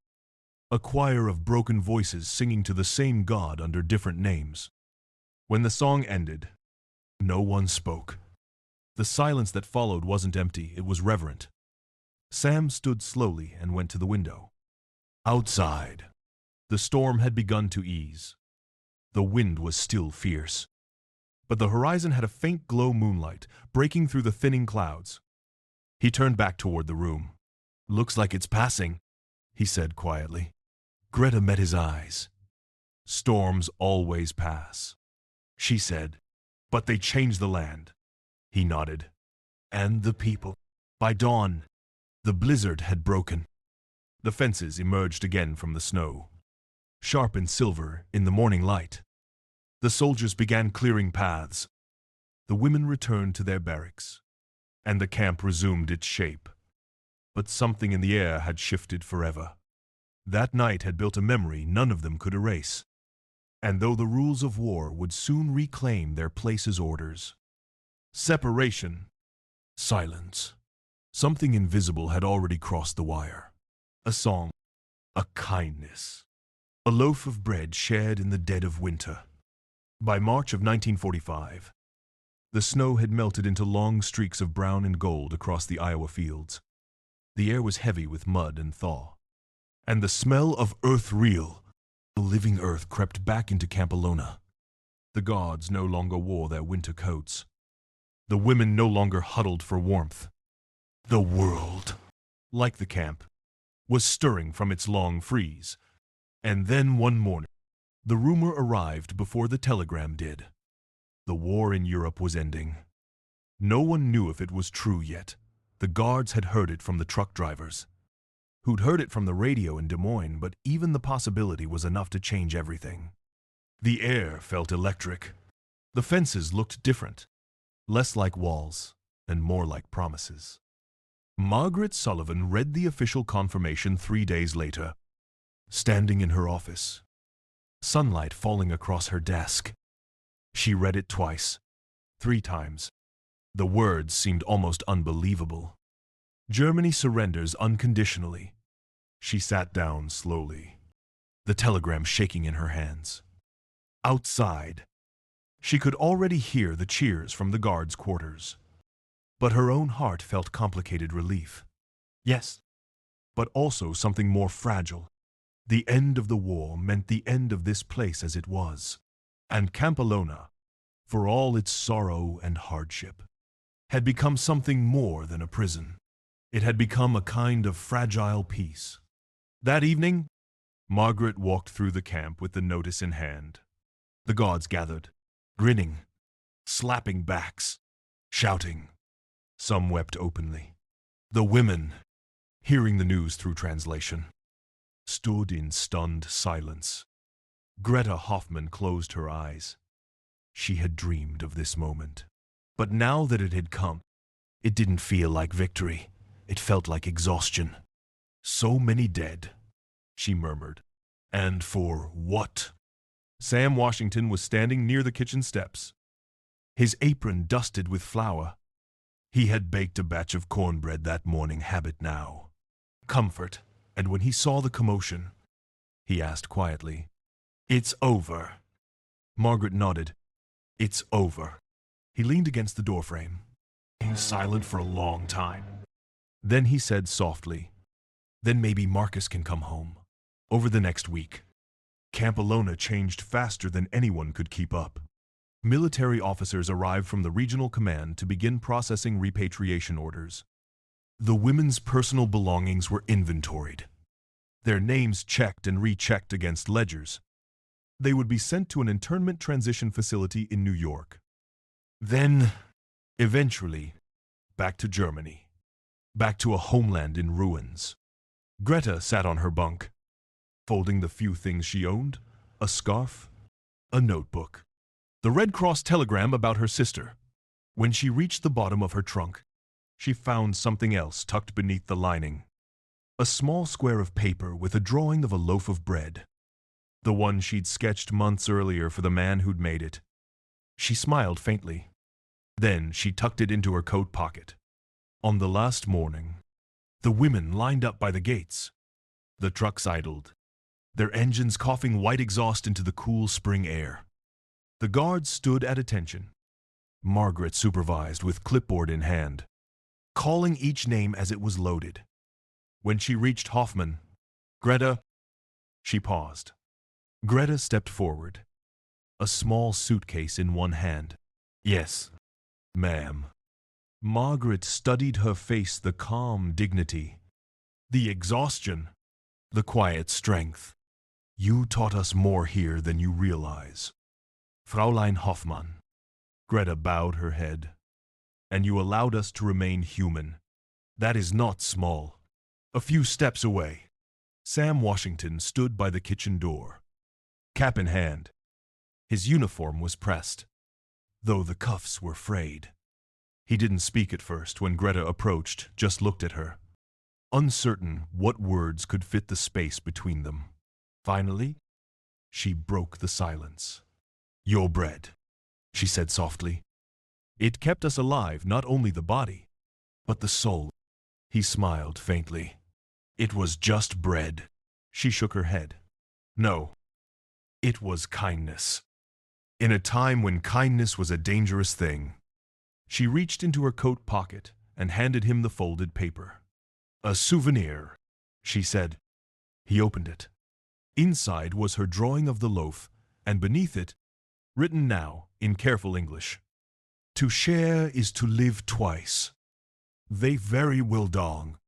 a choir of broken voices singing to the same God under different names. When the song ended, no one spoke. The silence that followed wasn't empty, it was reverent. Sam stood slowly and went to the window. Outside, the storm had begun to ease. The wind was still fierce, but the horizon had a faint glow moonlight breaking through the thinning clouds. He turned back toward the room. "Looks like it's passing," he said quietly. Greta met his eyes. "Storms always pass," she said, "but they change the land." He nodded. "And the people." By dawn, the blizzard had broken. The fences emerged again from the snow, sharp and silver in the morning light. The soldiers began clearing paths. The women returned to their barracks, and the camp resumed its shape. But something in the air had shifted forever. That night had built a memory none of them could erase. And though the rules of war would soon reclaim their place as orders, separation, silence, something invisible had already crossed the wire. A song, a kindness, a loaf of bread shared in the dead of winter. By March of 1945, the snow had melted into long streaks of brown and gold across the Iowa fields. The air was heavy with mud and thaw, and the smell of earth real, the living earth, crept back into Camp Alona. The guards no longer wore their winter coats. The women no longer huddled for warmth. The world, like the camp, was stirring from its long freeze. And then one morning, the rumor arrived before the telegram did. The war in Europe was ending. No one knew if it was true yet. The guards had heard it from the truck drivers, who'd heard it from the radio in Des Moines, but even the possibility was enough to change everything. The air felt electric. The fences looked different, less like walls and more like promises. Margaret Sullivan read the official confirmation 3 days later, standing in her office, sunlight falling across her desk. She read it twice, 3 times. The words seemed almost unbelievable. Germany surrenders unconditionally. She sat down slowly, the telegram shaking in her hands. Outside, she could already hear the cheers from the guards' quarters. But her own heart felt complicated relief. Yes, but also something more fragile. The end of the war meant the end of this place as it was. And Camp Alona, for all its sorrow and hardship, had become something more than a prison. It had become a kind of fragile peace. That evening, Margaret walked through the camp with the notice in hand. The guards gathered, grinning, slapping backs, shouting. Some wept openly. The women, hearing the news through translation, stood in stunned silence. Greta Hoffman closed her eyes. She had dreamed of this moment. But now that it had come, it didn't feel like victory. It felt like exhaustion. So many dead, she murmured. And for what? Sam Washington was standing near the kitchen steps, his apron dusted with flour. He had baked a batch of cornbread that morning, habit now. Comfort, and when he saw the commotion, he asked quietly, "It's over." Margaret nodded. "It's over." He leaned against the doorframe. He was silent for a long time. Then he said softly, "Then maybe Marcus can come home." Over the next week, Camp Alona changed faster than anyone could keep up. Military officers arrived from the regional command to begin processing repatriation orders. The women's personal belongings were inventoried, their names checked and rechecked against ledgers. They would be sent to an internment transition facility in New York. Then, eventually, back to Germany, back to a homeland in ruins. Greta sat on her bunk, folding the few things she owned, a scarf, a notebook, the Red Cross telegram about her sister. When she reached the bottom of her trunk, she found something else tucked beneath the lining. A small square of paper with a drawing of a loaf of bread, the one she'd sketched months earlier for the man who'd made it. She smiled faintly. Then she tucked it into her coat pocket. On the last morning, the women lined up by the gates. The trucks idled, their engines coughing white exhaust into the cool spring air. The guards stood at attention. Margaret supervised with clipboard in hand, calling each name as it was loaded. When she reached Hoffman, "Greta," she paused. Greta stepped forward, a small suitcase in one hand. "Yes, ma'am." Margaret studied her face, the calm dignity, the exhaustion, the quiet strength. "You taught us more here than you realize, Fräulein Hoffmann." Greta bowed her head. "And you allowed us to remain human. That is not small." A few steps away, Sam Washington stood by the kitchen door, cap in hand. His uniform was pressed, though the cuffs were frayed. He didn't speak at first when Greta approached, just looked at her, uncertain what words could fit the space between them. Finally, she broke the silence. "Your bread," she said softly. "It kept us alive, not only the body, but the soul." He smiled faintly. "It was just bread." She shook her head. "No, it was kindness. In a time when kindness was a dangerous thing." She reached into her coat pocket and handed him the folded paper. "A souvenir," she said. He opened it. Inside was her drawing of the loaf, and beneath it, written now in careful English, "To share is to live twice. They very will dong."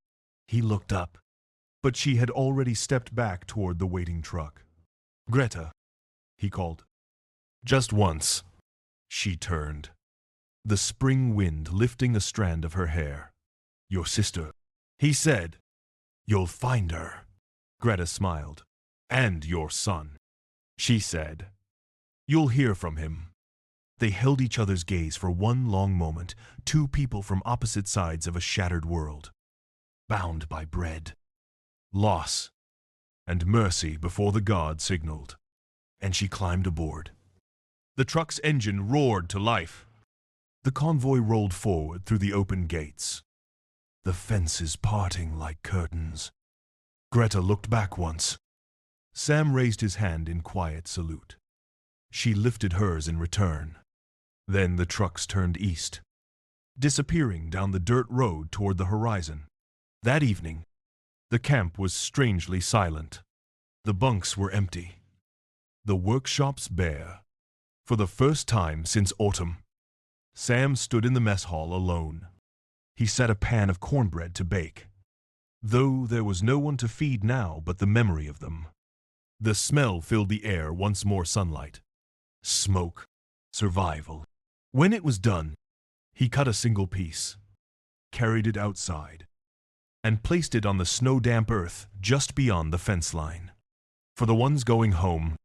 He looked up, but she had already stepped back toward the waiting truck. "Greta," he called. "Just once." She turned, the spring wind lifting a strand of her hair. "Your sister," he said. "You'll find her." Greta smiled. "And your son," she said. "You'll hear from him." They held each other's gaze for one long moment, two people from opposite sides of a shattered world. bound by bread, loss, and mercy before the god signaled, and she climbed aboard. The truck's engine roared to life. The convoy rolled forward through the open gates, the fences parting like curtains. Greta looked back once. Sam raised his hand in quiet salute. She lifted hers in return. Then the trucks turned east, disappearing down the dirt road toward the horizon. That evening, the camp was strangely silent. The bunks were empty, the workshops bare. For the first time since autumn, Sam stood in the mess hall alone. He set a pan of cornbread to bake, though there was no one to feed now but the memory of them. The smell filled the air, once more sunlight, smoke, survival. When it was done, he cut a single piece, carried it outside, and placed it on the snow-damp earth just beyond the fence line. "For the ones going home,"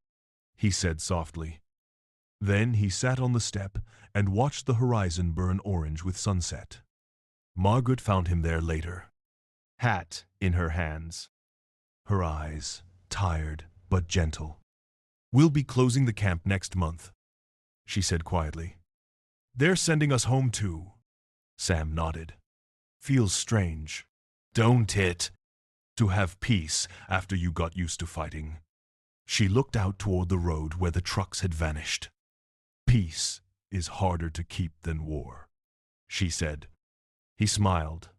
he said softly. Then he sat on the step and watched the horizon burn orange with sunset. Margaret found him there later, hat in her hands, her eyes tired but gentle. "We'll be closing the camp next month," she said quietly. "They're sending us home too." Sam nodded. "Feels strange, don't it, to have peace after you got used to fighting?" She looked out toward the road where the trucks had vanished. "Peace is harder to keep than war," she said. He smiled,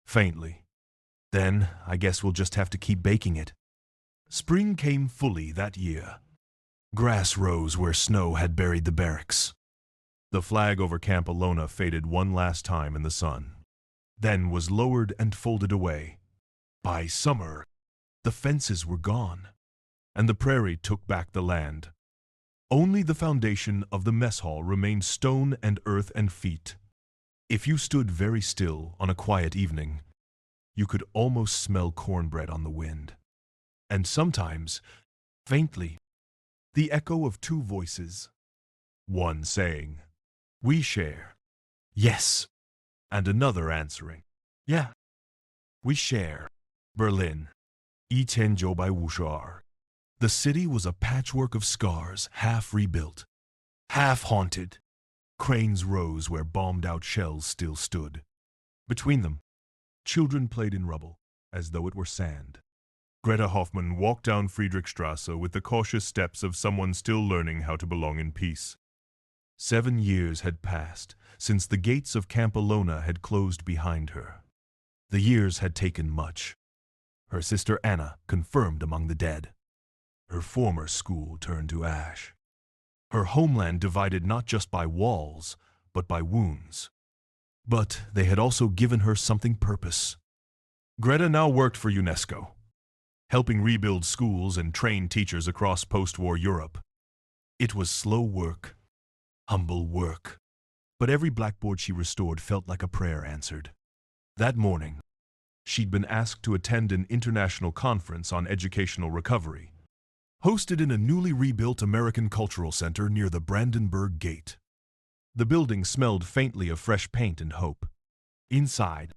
faintly. "Then I guess we'll just have to keep baking it." Spring came fully that year. Grass rose where snow had buried the barracks. The flag over Camp Alona faded one last time in the sun, then was lowered and folded away. By summer, the fences were gone, and the prairie took back the land. Only the foundation of the mess hall remained stone and earth and feet. If you stood very still on a quiet evening, you could almost smell cornbread on the wind. And sometimes, faintly, the echo of two voices, one saying, "We share," "Yes," and another answering, "Yeah, we share." Berlin, 1942. The city was a patchwork of scars, half rebuilt, half haunted. Cranes rose where bombed-out shells still stood. Between them, children played in rubble, as though it were sand. Greta Hoffmann walked down Friedrichstrasse with the cautious steps of someone still learning how to belong in peace. 7 years had passed since the gates of Camp Alona had closed behind her. The years had taken much. Her sister Anna confirmed among the dead. Her former school turned to ash. Her homeland divided not just by walls, but by wounds. But they had also given her something purpose. Greta now worked for UNESCO, helping rebuild schools and train teachers across post-war Europe. It was slow work, humble work, but every blackboard she restored felt like a prayer answered. That morning, she'd been asked to attend an international conference on educational recovery, hosted in a newly rebuilt American Cultural Center near the Brandenburg Gate. The building smelled faintly of fresh paint and hope. Inside,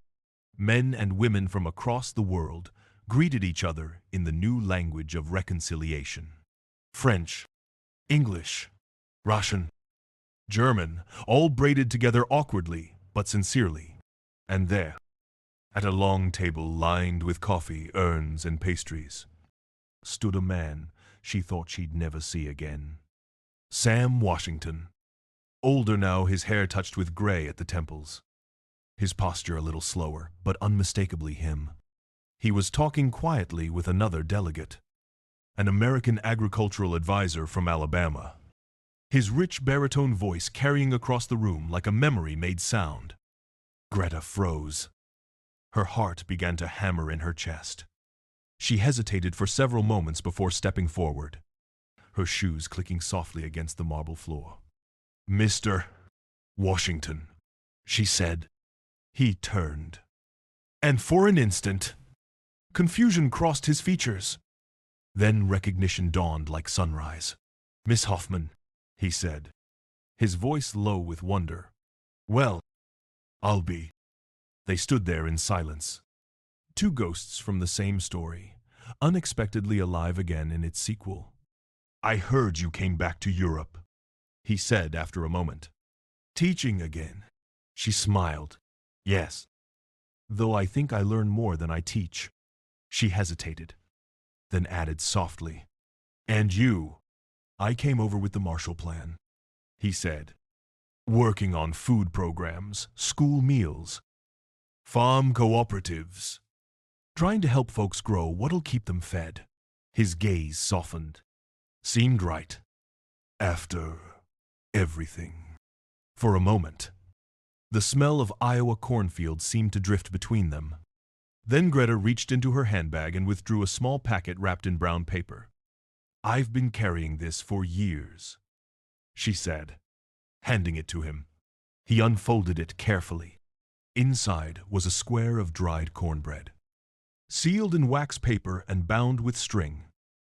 men and women from across the world greeted each other in the new language of reconciliation. French, English, Russian, German, all braided together awkwardly but sincerely. And there, at a long table lined with coffee, urns, and pastries, stood a man she thought she'd never see again. Sam Washington. Older now, his hair touched with gray at the temples. His posture a little slower, but unmistakably him. He was talking quietly with another delegate, an American agricultural advisor from Alabama. His rich baritone voice carrying across the room like a memory made sound. Greta froze. Her heart began to hammer in her chest. She hesitated for several moments before stepping forward, her shoes clicking softly against the marble floor. "Mr. Washington," she said. He turned, and for an instant, confusion crossed his features. Then recognition dawned like sunrise. "Miss Hoffman," he said, his voice low with wonder. "Well, I'll be." They stood there in silence. Two ghosts from the same story, unexpectedly alive again in its sequel. "I heard you came back to Europe," he said after a moment. "Teaching again." She smiled. "Yes. Though I think I learn more than I teach." She hesitated, then added softly, "And you?" "I came over with the Marshall Plan," he said. "Working on food programs, school meals, farm cooperatives. Trying to help folks grow what'll keep them fed." His gaze softened. "Seemed right. After everything." For a moment, the smell of Iowa cornfields seemed to drift between them. Then Greta reached into her handbag and withdrew a small packet wrapped in brown paper. "I've been carrying this for years," she said, handing it to him. He unfolded it carefully. Inside was a square of dried cornbread, sealed in wax paper and bound with string.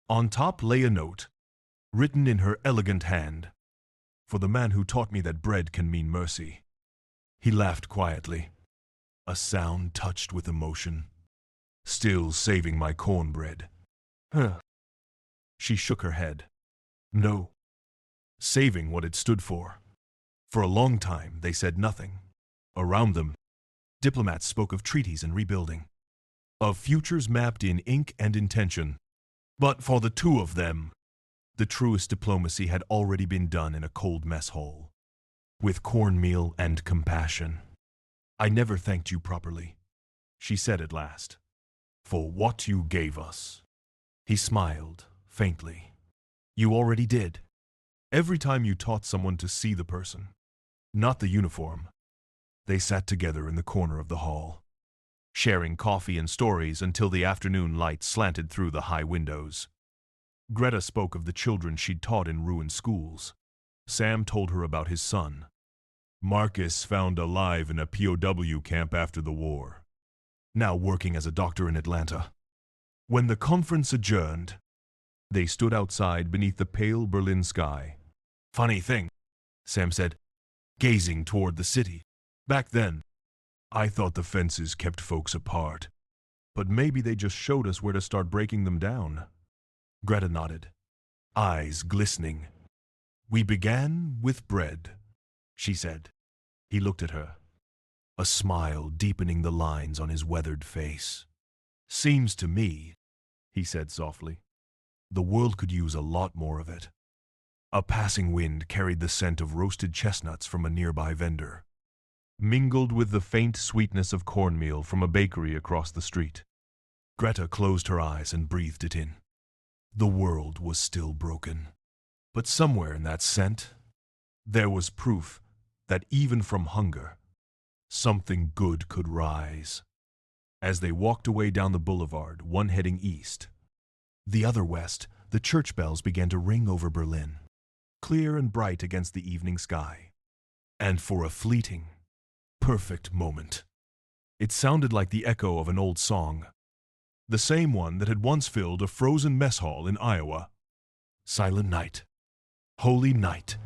On top lay a note, written in her elegant hand, "For the man who taught me that bread can mean mercy." He laughed quietly, a sound touched with emotion. "Still saving my cornbread." "Huh." She shook her head. "No. Saving what it stood for." For a long time they said nothing. Around them, diplomats spoke of treaties and rebuilding, of futures mapped in ink and intention. But for the two of them, the truest diplomacy had already been done in a cold mess hall, with cornmeal and compassion. "I never thanked you properly," she said at last. "For what you gave us." He smiled, faintly. "You already did. Every time you taught someone to see the person, not the uniform." They sat together in the corner of the hall, sharing coffee and stories until the afternoon light slanted through the high windows. Greta spoke of the children she'd taught in ruined schools. Sam told her about his son, Marcus, found alive in a POW camp after the war, now working as a doctor in Atlanta. When the conference adjourned, they stood outside beneath the pale Berlin sky. "Funny thing," Sam said, gazing toward the city. "Back then, I thought the fences kept folks apart. But maybe they just showed us where to start breaking them down." Greta nodded, eyes glistening. "We began with bread," she said. He looked at her, a smile deepening the lines on his weathered face. "Seems to me," he said softly, "the world could use a lot more of it." A passing wind carried the scent of roasted chestnuts from a nearby vendor, mingled with the faint sweetness of cornmeal from a bakery across the street. Greta closed her eyes and breathed it in. The world was still broken. But somewhere in that scent, there was proof that even from hunger, something good could rise. As they walked away down the boulevard, one heading east, the other west, the church bells began to ring over Berlin, clear and bright against the evening sky. And for a fleeting, perfect moment, it sounded like the echo of an old song, the same one that had once filled a frozen mess hall in Iowa. "Silent night, holy night,"